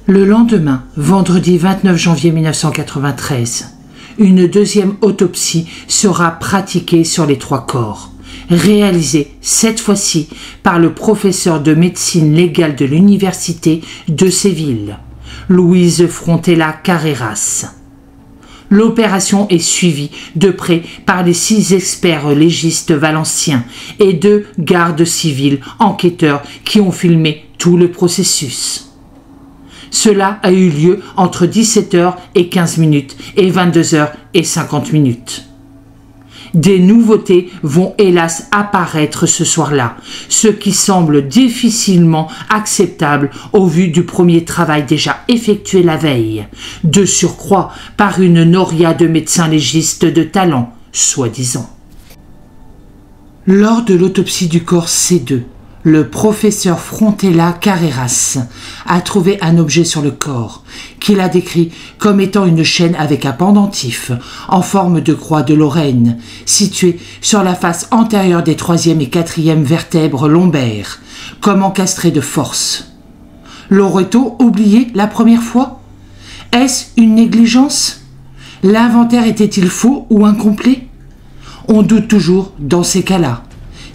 A: Le lendemain, vendredi 29 janvier 1993, une deuxième autopsie sera pratiquée sur les 3 corps, réalisée cette fois-ci par le professeur de médecine légale de l'université de Séville, Louise Frontella Carreras. L'opération est suivie de près par les 6 experts légistes valenciens et 2 gardes civils enquêteurs qui ont filmé tout le processus. Cela a eu lieu entre 17h et 15 minutes et 22h et 50 minutes. Des nouveautés vont hélas apparaître ce soir-là, ce qui semble difficilement acceptable au vu du premier travail déjà effectué la veille, de surcroît par une noria de médecins légistes de talent, soi-disant. Lors de l'autopsie du corps C2, le professeur Frontella Carreras a trouvé un objet sur le corps qu'il a décrit comme étant une chaîne avec un pendentif en forme de croix de Lorraine située sur la face antérieure des 3e et 4e vertèbres lombaires, comme encastrée de force. L'aurait-on oublié la première fois? Est-ce une négligence? L'inventaire était-il faux ou incomplet? On doute toujours dans ces cas-là.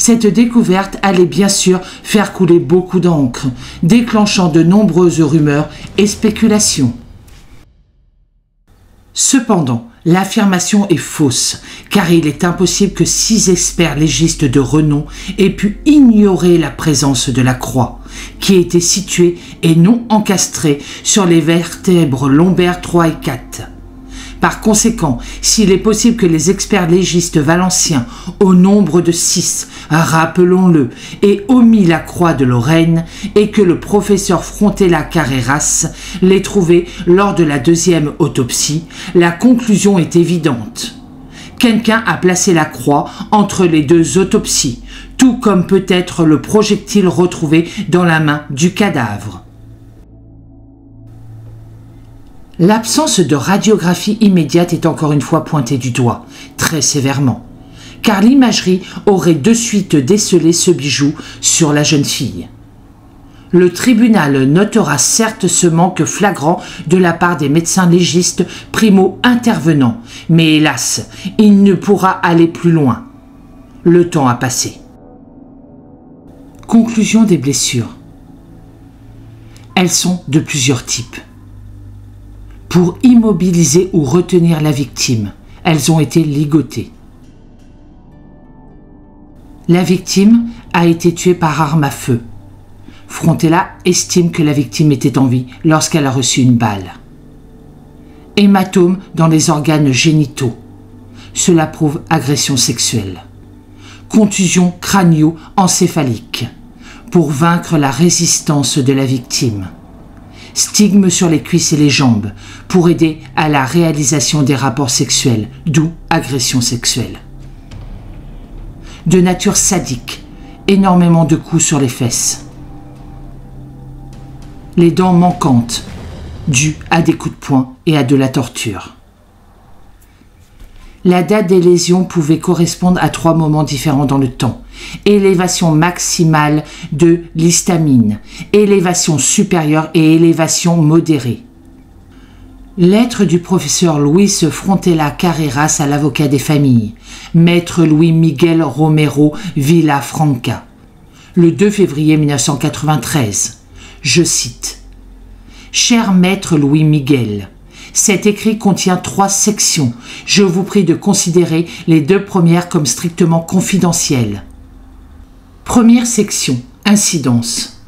A: Cette découverte allait bien sûr faire couler beaucoup d'encre, déclenchant de nombreuses rumeurs et spéculations. Cependant, l'affirmation est fausse, car il est impossible que 6 experts légistes de renom aient pu ignorer la présence de la croix, qui était située et non encastrée sur les vertèbres lombaires 3 et 4. Par conséquent, s'il est possible que les experts légistes valenciens, au nombre de 6, rappelons-le, aient omis la croix de Lorraine et que le professeur Frontella Carreras l'ait trouvée lors de la 2e autopsie, la conclusion est évidente. Quelqu'un a placé la croix entre les 2 autopsies, tout comme peut-être le projectile retrouvé dans la main du cadavre. L'absence de radiographie immédiate est encore une fois pointée du doigt, très sévèrement, car l'imagerie aurait de suite décelé ce bijou sur la jeune fille. Le tribunal notera certes ce manque flagrant de la part des médecins légistes primo-intervenants, mais hélas, il ne pourra aller plus loin. Le temps a passé. Conclusion des blessures. Elles sont de plusieurs types. pour immobiliser ou retenir la victime. Elles ont été ligotées. La victime a été tuée par arme à feu. Frontella estime que la victime était en vie lorsqu'elle a reçu une balle. Hématome dans les organes génitaux. Cela prouve agression sexuelle. Contusion crânio-encéphalique pour vaincre la résistance de la victime. Stigme sur les cuisses et les jambes pour aider à la réalisation des rapports sexuels, d'où agression sexuelle. De nature sadique, énormément de coups sur les fesses. Les dents manquantes, dues à des coups de poing et à de la torture. La date des lésions pouvait correspondre à 3 moments différents dans le temps. Élévation maximale de l'histamine, élévation supérieure et élévation modérée. Lettre du professeur Luis Frontella Carreras à l'avocat des familles, maître Louis Miguel Romero Villafranca, le 2 février 1993. Je cite : « Cher maître Louis Miguel, cet écrit contient 3 sections. Je vous prie de considérer les 2 premières comme strictement confidentielles. Première section, incidence.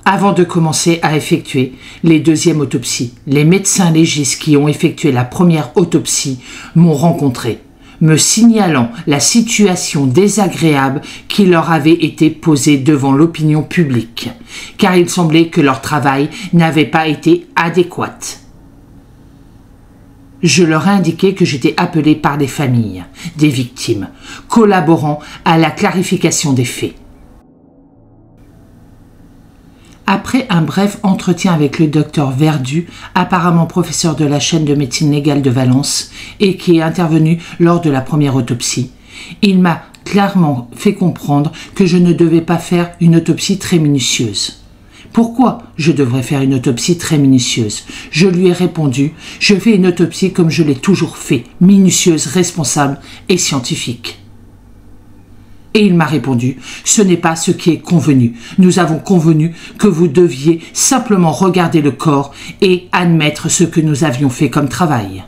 A: Avant de commencer à effectuer les 2e autopsies, les médecins légistes qui ont effectué la première autopsie m'ont rencontré, me signalant la situation désagréable qui leur avait été posée devant l'opinion publique, car il semblait que leur travail n'avait pas été adéquat. Je leur ai indiqué que j'étais appelé par les familles des victimes, collaborant à la clarification des faits. Après un bref entretien avec le docteur Verdu, apparemment professeur de la chaîne de médecine légale de Valence et qui est intervenu lors de la première autopsie, il m'a clairement fait comprendre que je ne devais pas faire une autopsie très minutieuse. Pourquoi je devrais faire une autopsie très minutieuse? Je lui ai répondu, je fais une autopsie comme je l'ai toujours fait, minutieuse, responsable et scientifique. Et il m'a répondu, ce n'est pas ce qui est convenu. Nous avons convenu que vous deviez simplement regarder le corps et admettre ce que nous avions fait comme travail.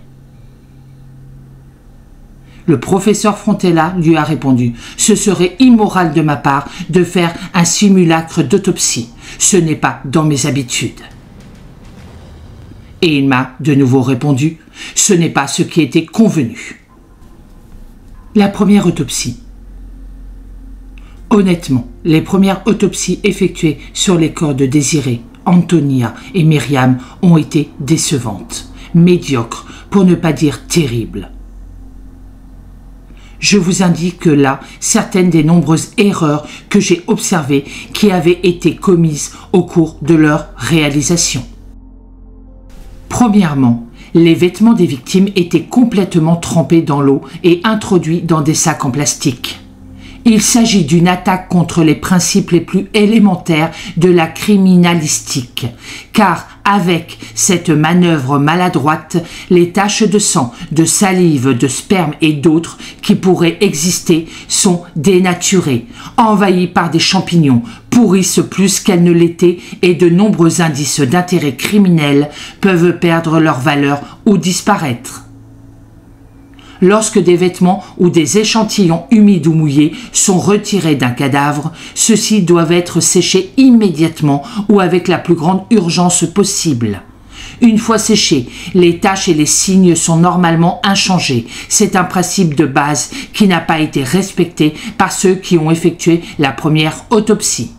A: Le professeur Frontella lui a répondu, ce serait immoral de ma part de faire un simulacre d'autopsie. Ce n'est pas dans mes habitudes. Et il m'a de nouveau répondu, ce n'est pas ce qui était convenu. La première autopsie. Honnêtement, les premières autopsies effectuées sur les corps de Désiré, Antonia et Myriam ont été décevantes, médiocres, pour ne pas dire terribles. Je vous indique là certaines des nombreuses erreurs que j'ai observées qui avaient été commises au cours de leur réalisation. Premièrement, les vêtements des victimes étaient complètement trempés dans l'eau et introduits dans des sacs en plastique. Il s'agit d'une attaque contre les principes les plus élémentaires de la criminalistique, car avec cette manœuvre maladroite, les taches de sang, de salive, de sperme et d'autres qui pourraient exister sont dénaturées, envahies par des champignons, pourrissent plus qu'elles ne l'étaient et de nombreux indices d'intérêt criminel peuvent perdre leur valeur ou disparaître. Lorsque des vêtements ou des échantillons humides ou mouillés sont retirés d'un cadavre, ceux-ci doivent être séchés immédiatement ou avec la plus grande urgence possible. Une fois séchés, les taches et les signes sont normalement inchangés. C'est un principe de base qui n'a pas été respecté par ceux qui ont effectué la première autopsie.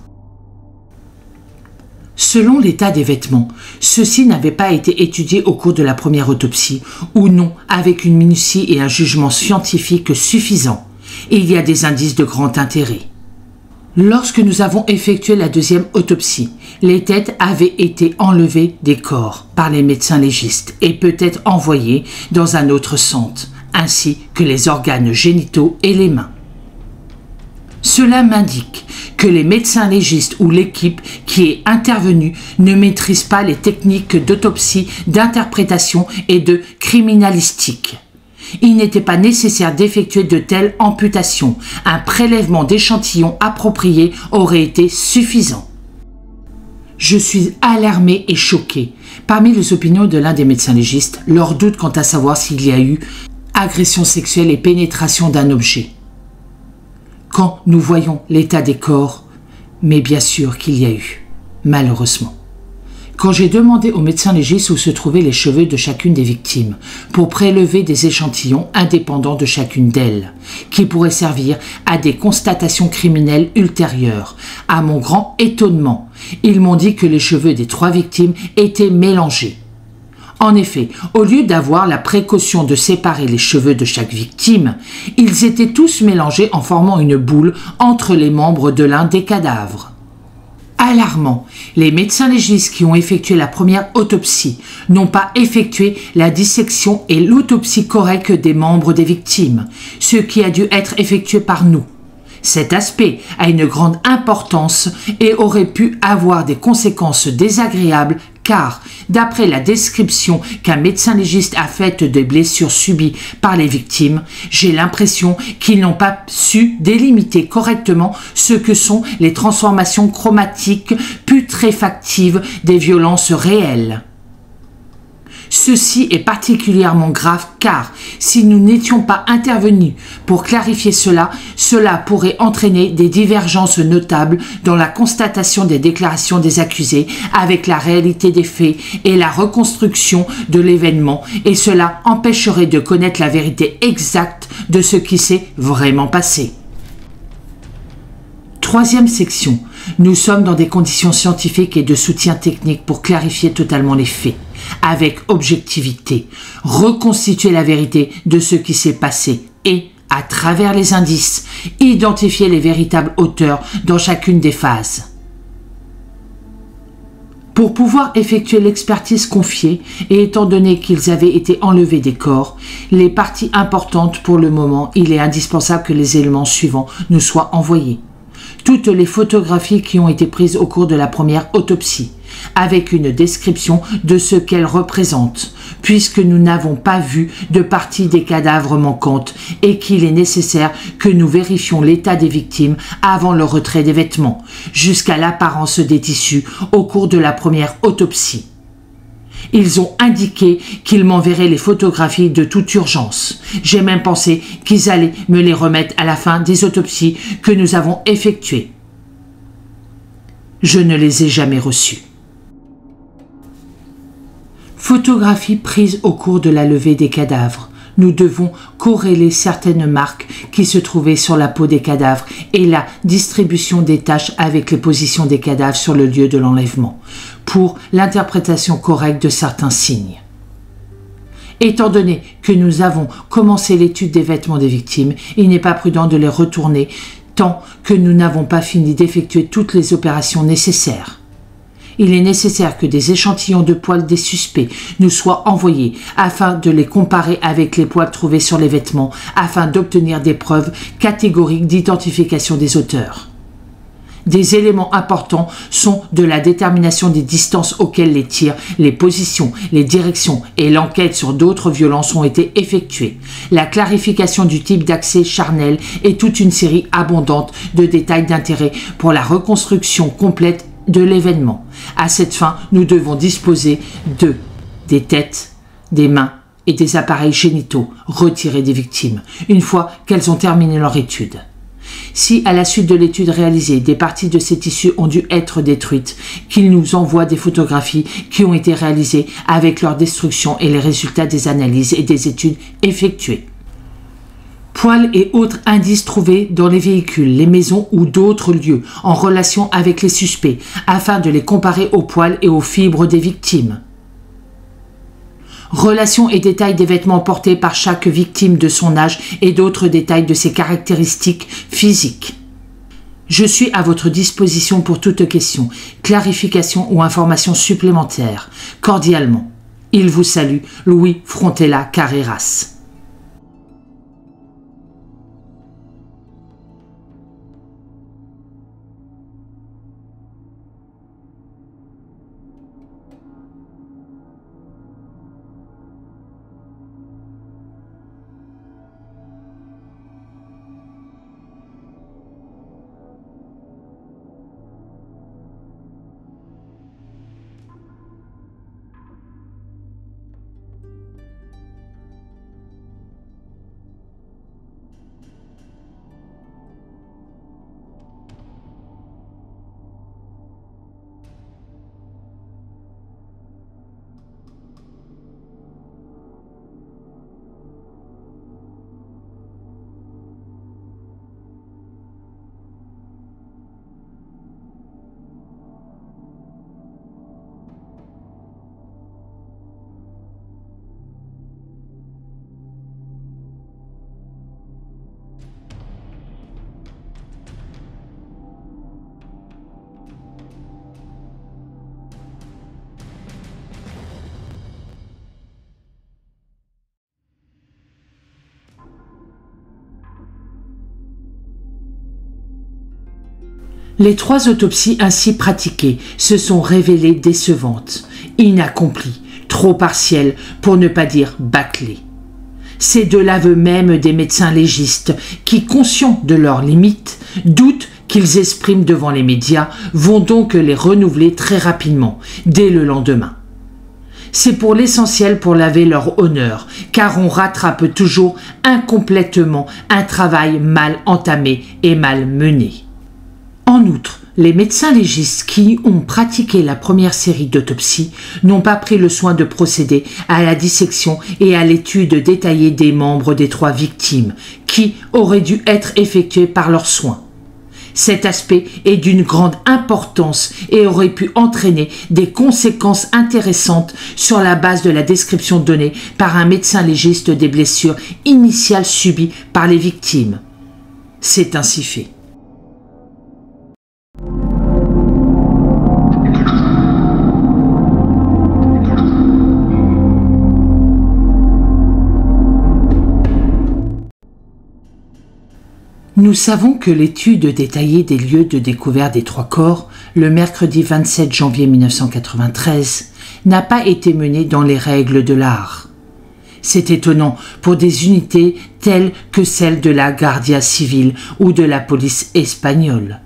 A: Selon l'état des vêtements, ceux-ci n'avaient pas été étudiés au cours de la première autopsie, ou non avec une minutie et un jugement scientifique suffisant. Il y a des indices de grand intérêt. Lorsque nous avons effectué la deuxième autopsie, les têtes avaient été enlevées des corps par les médecins légistes et peut-être envoyées dans un autre centre, ainsi que les organes génitaux et les mains. Cela m'indique que les médecins légistes ou l'équipe qui est intervenue ne maîtrisent pas les techniques d'autopsie, d'interprétation et de criminalistique. Il n'était pas nécessaire d'effectuer de telles amputations. Un prélèvement d'échantillons approprié aurait été suffisant. Je suis alarmé et choqué. Parmi les opinions de l'un des médecins légistes, leur doute quant à savoir s'il y a eu agression sexuelle et pénétration d'un objet. Quand nous voyons l'état des corps, mais bien sûr qu'il y a eu, malheureusement. Quand j'ai demandé au médecin légiste où se trouvaient les cheveux de chacune des victimes, pour prélever des échantillons indépendants de chacune d'elles, qui pourraient servir à des constatations criminelles ultérieures, à mon grand étonnement, ils m'ont dit que les cheveux des 3 victimes étaient mélangés. En effet, au lieu d'avoir la précaution de séparer les cheveux de chaque victime, ils étaient tous mélangés en formant une boule entre les membres de l'un des cadavres. Alarmant, les médecins légistes qui ont effectué la première autopsie n'ont pas effectué la dissection et l'autopsie correcte des membres des victimes, ce qui a dû être effectué par nous. Cet aspect a une grande importance et aurait pu avoir des conséquences désagréables car, d'après la description qu'un médecin légiste a faite des blessures subies par les victimes, j'ai l'impression qu'ils n'ont pas su délimiter correctement ce que sont les transformations chromatiques putréfactives des violences réelles. Ceci est particulièrement grave car, si nous n'étions pas intervenus pour clarifier cela, cela pourrait entraîner des divergences notables dans la constatation des déclarations des accusés avec la réalité des faits et la reconstruction de l'événement et cela empêcherait de connaître la vérité exacte de ce qui s'est vraiment passé. Troisième section. Nous sommes dans des conditions scientifiques et de soutien technique pour clarifier totalement les faits, avec objectivité, reconstituer la vérité de ce qui s'est passé et, à travers les indices, identifier les véritables auteurs dans chacune des phases. Pour pouvoir effectuer l'expertise confiée, et étant donné qu'ils avaient été enlevés des corps, les parties importantes pour le moment, il est indispensable que les éléments suivants nous soient envoyés. Toutes les photographies qui ont été prises au cours de la première autopsie, avec une description de ce qu'elles représentent, puisque nous n'avons pas vu de partie des cadavres manquantes et qu'il est nécessaire que nous vérifions l'état des victimes avant le retrait des vêtements, jusqu'à l'apparence des tissus au cours de la première autopsie. Ils ont indiqué qu'ils m'enverraient les photographies de toute urgence. J'ai même pensé qu'ils allaient me les remettre à la fin des autopsies que nous avons effectuées. Je ne les ai jamais reçues. Photographies prises au cours de la levée des cadavres. Nous devons corréler certaines marques qui se trouvaient sur la peau des cadavres et la distribution des taches avec les positions des cadavres sur le lieu de l'enlèvement, pour l'interprétation correcte de certains signes. Étant donné que nous avons commencé l'étude des vêtements des victimes, il n'est pas prudent de les retourner tant que nous n'avons pas fini d'effectuer toutes les opérations nécessaires. Il est nécessaire que des échantillons de poils des suspects nous soient envoyés afin de les comparer avec les poils trouvés sur les vêtements afin d'obtenir des preuves catégoriques d'identification des auteurs. Des éléments importants sont de la détermination des distances auxquelles les tirs, les positions, les directions et l'enquête sur d'autres violences ont été effectuées, la clarification du type d'accès charnel et toute une série abondante de détails d'intérêt pour la reconstruction complète de l'événement. À cette fin, nous devons disposer des têtes, des mains et des appareils génitaux retirés des victimes, une fois qu'elles ont terminé leur étude. Si, à la suite de l'étude réalisée, des parties de ces tissus ont dû être détruites, qu'ils nous envoient des photographies qui ont été réalisées avec leur destruction et les résultats des analyses et des études effectuées. Poils et autres indices trouvés dans les véhicules, les maisons ou d'autres lieux en relation avec les suspects, afin de les comparer aux poils et aux fibres des victimes. Relations et détails des vêtements portés par chaque victime de son âge et d'autres détails de ses caractéristiques physiques. Je suis à votre disposition pour toute question, clarification ou information supplémentaire. Cordialement. Il vous salue, Louis Frontella Carreras. Les 3 autopsies ainsi pratiquées se sont révélées décevantes, inaccomplies, trop partielles pour ne pas dire bâclées. C'est de l'aveu même des médecins légistes qui, conscients de leurs limites, doutent qu'ils expriment devant les médias, vont donc les renouveler très rapidement, dès le lendemain. C'est pour l'essentiel pour laver leur honneur, car on rattrape toujours incomplètement un travail mal entamé et mal mené. En outre, les médecins légistes qui ont pratiqué la première série d'autopsies n'ont pas pris le soin de procéder à la dissection et à l'étude détaillée des membres des 3 victimes, qui auraient dû être effectuées par leurs soins. Cet aspect est d'une grande importance et aurait pu entraîner des conséquences intéressantes sur la base de la description donnée par un médecin légiste des blessures initiales subies par les victimes. C'est ainsi fait. Nous savons que l'étude détaillée des lieux de découverte des 3 corps, le mercredi 27 janvier 1993, n'a pas été menée dans les règles de l'art. C'est étonnant pour des unités telles que celles de la Guardia Civile ou de la police espagnole.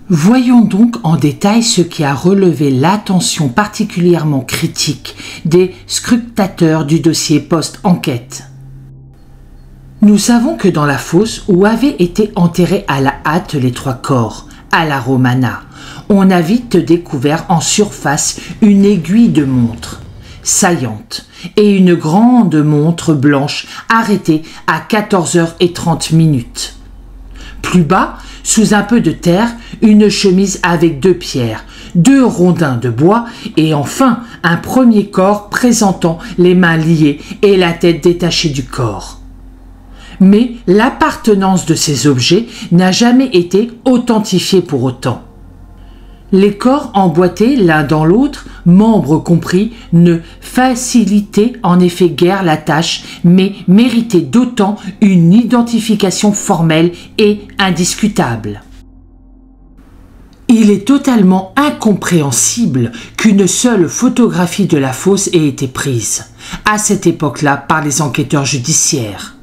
A: Voyons donc en détail ce qui a relevé l'attention particulièrement critique des scrutateurs du dossier post-enquête. Nous savons que dans la fosse où avaient été enterrés à la hâte les 3 corps, à la Romana, on a vite découvert en surface une aiguille de montre, saillante, et une grande montre blanche arrêtée à 14h30. Plus bas, sous un peu de terre, une chemise avec 2 pierres, 2 rondins de bois et enfin un premier corps présentant les mains liées et la tête détachée du corps. Mais l'appartenance de ces objets n'a jamais été authentifiée pour autant. Les corps emboîtés l'un dans l'autre, membres compris, ne facilitaient en effet guère la tâche, mais méritaient d'autant une identification formelle et indiscutable. Il est totalement incompréhensible qu'une seule photographie de la fosse ait été prise, à cette époque-là, par les enquêteurs judiciaires.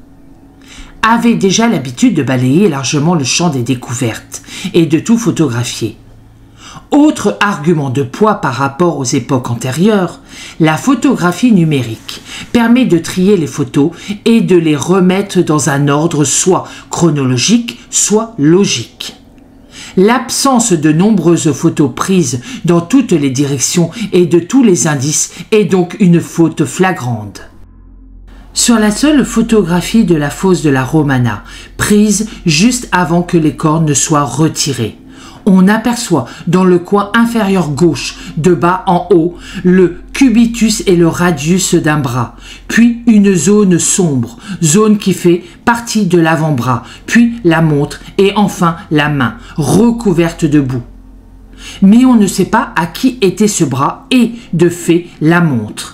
A: Avaient déjà l'habitude de balayer largement le champ des découvertes et de tout photographier. Autre argument de poids par rapport aux époques antérieures, la photographie numérique permet de trier les photos et de les remettre dans un ordre soit chronologique, soit logique. L'absence de nombreuses photos prises dans toutes les directions et de tous les indices est donc une faute flagrante. Sur la seule photographie de la fosse de la Romana, prise juste avant que les corps ne soient retirés, on aperçoit dans le coin inférieur gauche, de bas en haut, le cubitus et le radius d'un bras, puis une zone sombre, zone qui fait partie de l'avant-bras, puis la montre et enfin la main, recouverte de boue. Mais on ne sait pas à qui était ce bras et, de fait, la montre.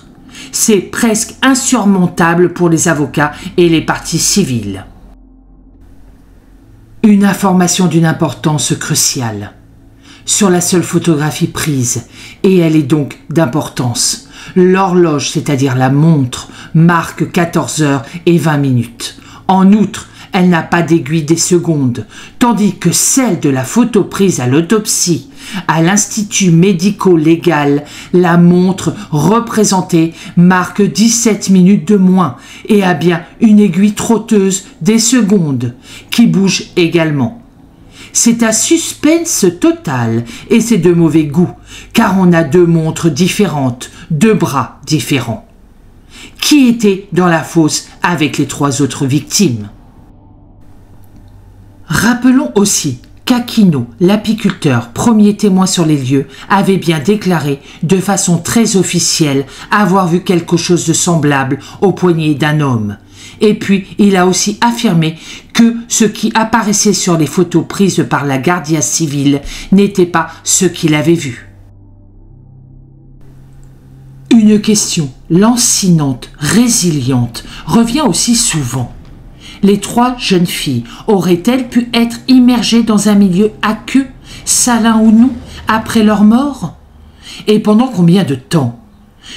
A: C'est presque insurmontable pour les avocats et les parties civiles. Une information d'une importance cruciale. Sur la seule photographie prise, et elle est donc d'importance, l'horloge, c'est-à-dire la montre, marque 14h20. En outre, elle n'a pas d'aiguille des secondes, tandis que celle de la photo prise à l'autopsie, à l'Institut médico-légal, la montre représentée marque 17 minutes de moins et a bien une aiguille trotteuse des secondes, qui bouge également. C'est un suspense total et c'est de mauvais goût, car on a 2 montres différentes, 2 bras différents. Qui était dans la fosse avec les 3 autres victimes? Rappelons aussi qu'Aquino, l'apiculteur, premier témoin sur les lieux, avait bien déclaré de façon très officielle avoir vu quelque chose de semblable au poignet d'un homme. Et puis, il a aussi affirmé que ce qui apparaissait sur les photos prises par la Guardia Civile n'était pas ce qu'il avait vu. Une question lancinante, résiliente, revient aussi souvent. Les 3 jeunes filles auraient-elles pu être immergées dans un milieu aqueux, salin ou non, après leur mort? Et pendant combien de temps?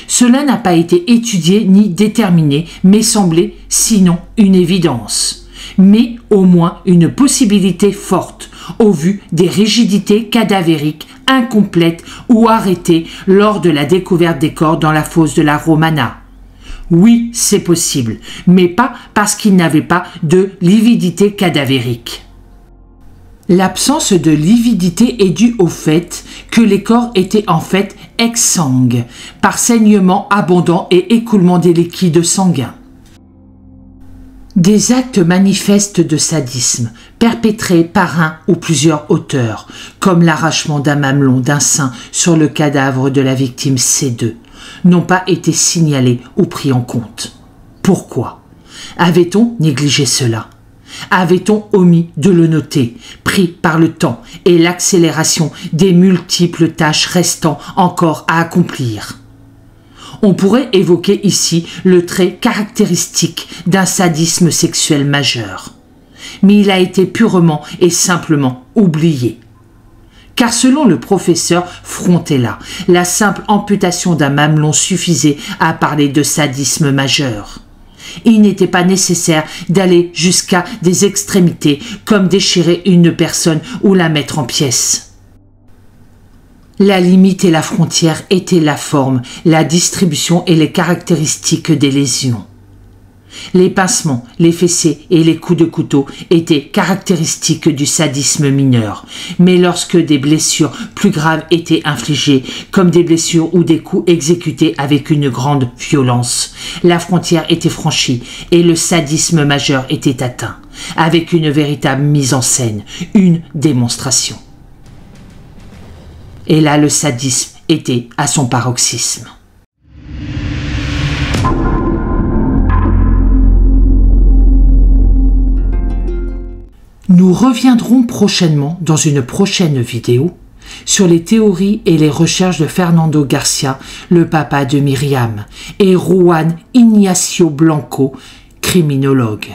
A: Cela n'a pas été étudié ni déterminé, mais semblait, sinon, une évidence. Mais au moins une possibilité forte, au vu des rigidités cadavériques incomplètes ou arrêtées lors de la découverte des corps dans la fosse de la Romana. Oui, c'est possible, mais pas parce qu'il n'avait pas de lividité cadavérique. L'absence de lividité est due au fait que les corps étaient en fait exsangues, par saignement abondant et écoulement des liquides sanguins. Des actes manifestes de sadisme, perpétrés par un ou plusieurs auteurs, comme l'arrachement d'un mamelon d'un sein sur le cadavre de la victime C2, n'ont pas été signalés ou pris en compte. Pourquoi? Avait-on négligé cela? Avait-on omis de le noter, pris par le temps et l'accélération des multiples tâches restant encore à accomplir? On pourrait évoquer ici le trait caractéristique d'un sadisme sexuel majeur. Mais il a été purement et simplement oublié. Car selon le professeur Frontella, la simple amputation d'un mamelon suffisait à parler de sadisme majeur. Il n'était pas nécessaire d'aller jusqu'à des extrémités comme déchirer une personne ou la mettre en pièces. La limite et la frontière étaient la forme, la distribution et les caractéristiques des lésions. Les pincements, les fessées et les coups de couteau étaient caractéristiques du sadisme mineur, mais lorsque des blessures plus graves étaient infligées, comme des blessures ou des coups exécutés avec une grande violence, la frontière était franchie et le sadisme majeur était atteint, avec une véritable mise en scène, une démonstration. Et là, le sadisme était à son paroxysme. Nous reviendrons prochainement dans une prochaine vidéo sur les théories et les recherches de Fernando Garcia, le papa de Myriam, et Juan Ignacio Blanco, criminologue.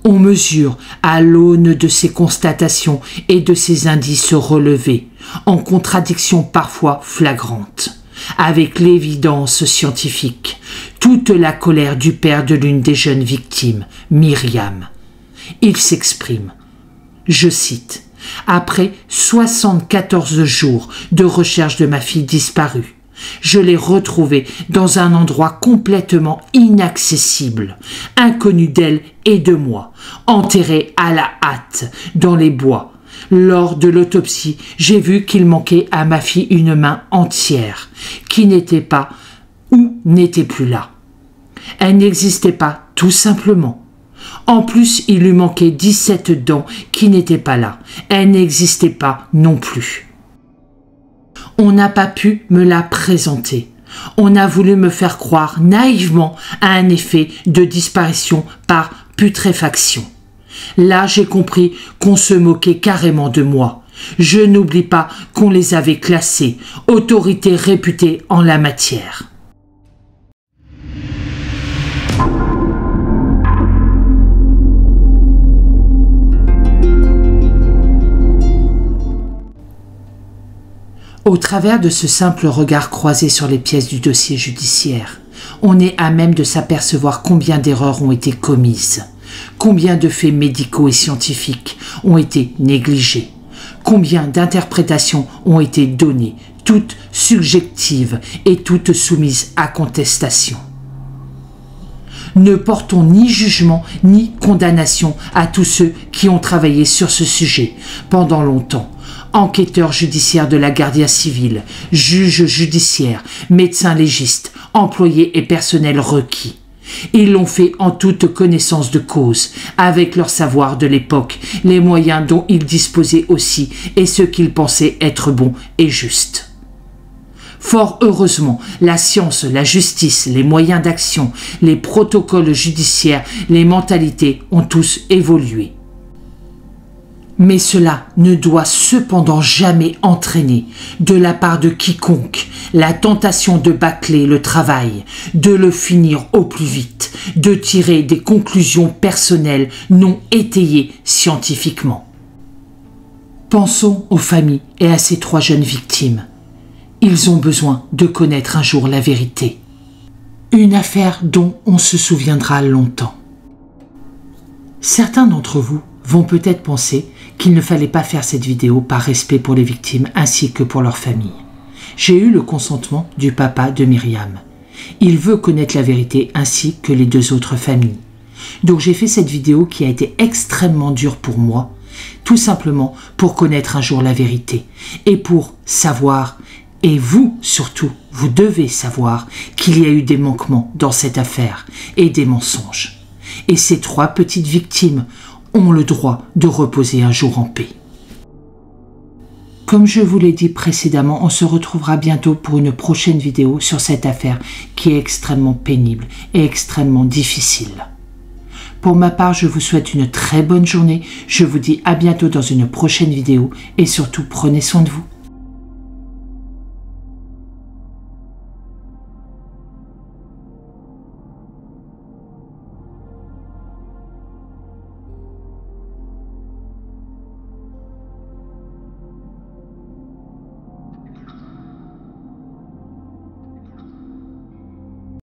A: On mesure, à l'aune de ces constatations et de ces indices relevés, en contradiction parfois flagrante, avec l'évidence scientifique, toute la colère du père de l'une des jeunes victimes, Myriam. Il s'exprime, je cite, « Après 74 jours de recherche de ma fille disparue, je l'ai retrouvée dans un endroit complètement inaccessible, inconnu d'elle et de moi, enterrée à la hâte dans les bois. Lors de l'autopsie, j'ai vu qu'il manquait à ma fille une main entière, qui n'était pas ou n'était plus là. Elle n'existait pas, tout simplement. En plus, il lui manquait 17 dents qui n'étaient pas là. Elle n'existait pas non plus. On n'a pas pu me la présenter. On a voulu me faire croire naïvement à un effet de disparition par putréfaction. Là, j'ai compris qu'on se moquait carrément de moi. Je n'oublie pas qu'on les avait classés, autorités réputées en la matière. Au travers de ce simple regard croisé sur les pièces du dossier judiciaire, on est à même de s'apercevoir combien d'erreurs ont été commises, combien de faits médicaux et scientifiques ont été négligés, combien d'interprétations ont été données, toutes subjectives et toutes soumises à contestation. Ne portons ni jugement ni condamnation à tous ceux qui ont travaillé sur ce sujet pendant longtemps. Enquêteurs judiciaires de la Guardia Civile, juges judiciaires, médecins légistes, employés et personnels requis. Ils l'ont fait en toute connaissance de cause, avec leur savoir de l'époque, les moyens dont ils disposaient aussi et ce qu'ils pensaient être bon et juste. Fort heureusement, la science, la justice, les moyens d'action, les protocoles judiciaires, les mentalités ont tous évolué. Mais cela ne doit cependant jamais entraîner, de la part de quiconque, la tentation de bâcler le travail, de le finir au plus vite, de tirer des conclusions personnelles non étayées scientifiquement. Pensons aux familles et à ces 3 jeunes victimes. Ils ont besoin de connaître un jour la vérité. Une affaire dont on se souviendra longtemps. Certains d'entre vous vont peut-être penser qu'il ne fallait pas faire cette vidéo par respect pour les victimes ainsi que pour leur famille. J'ai eu le consentement du papa de Myriam. Il veut connaître la vérité ainsi que les 2 autres familles. Donc j'ai fait cette vidéo qui a été extrêmement dure pour moi, tout simplement pour connaître un jour la vérité et pour savoir, et vous surtout, vous devez savoir qu'il y a eu des manquements dans cette affaire et des mensonges. Et ces 3 petites victimes ont le droit de reposer un jour en paix. Comme je vous l'ai dit précédemment, on se retrouvera bientôt pour une prochaine vidéo sur cette affaire qui est extrêmement pénible et extrêmement difficile. Pour ma part, je vous souhaite une très bonne journée. Je vous dis à bientôt dans une prochaine vidéo et surtout prenez soin de vous.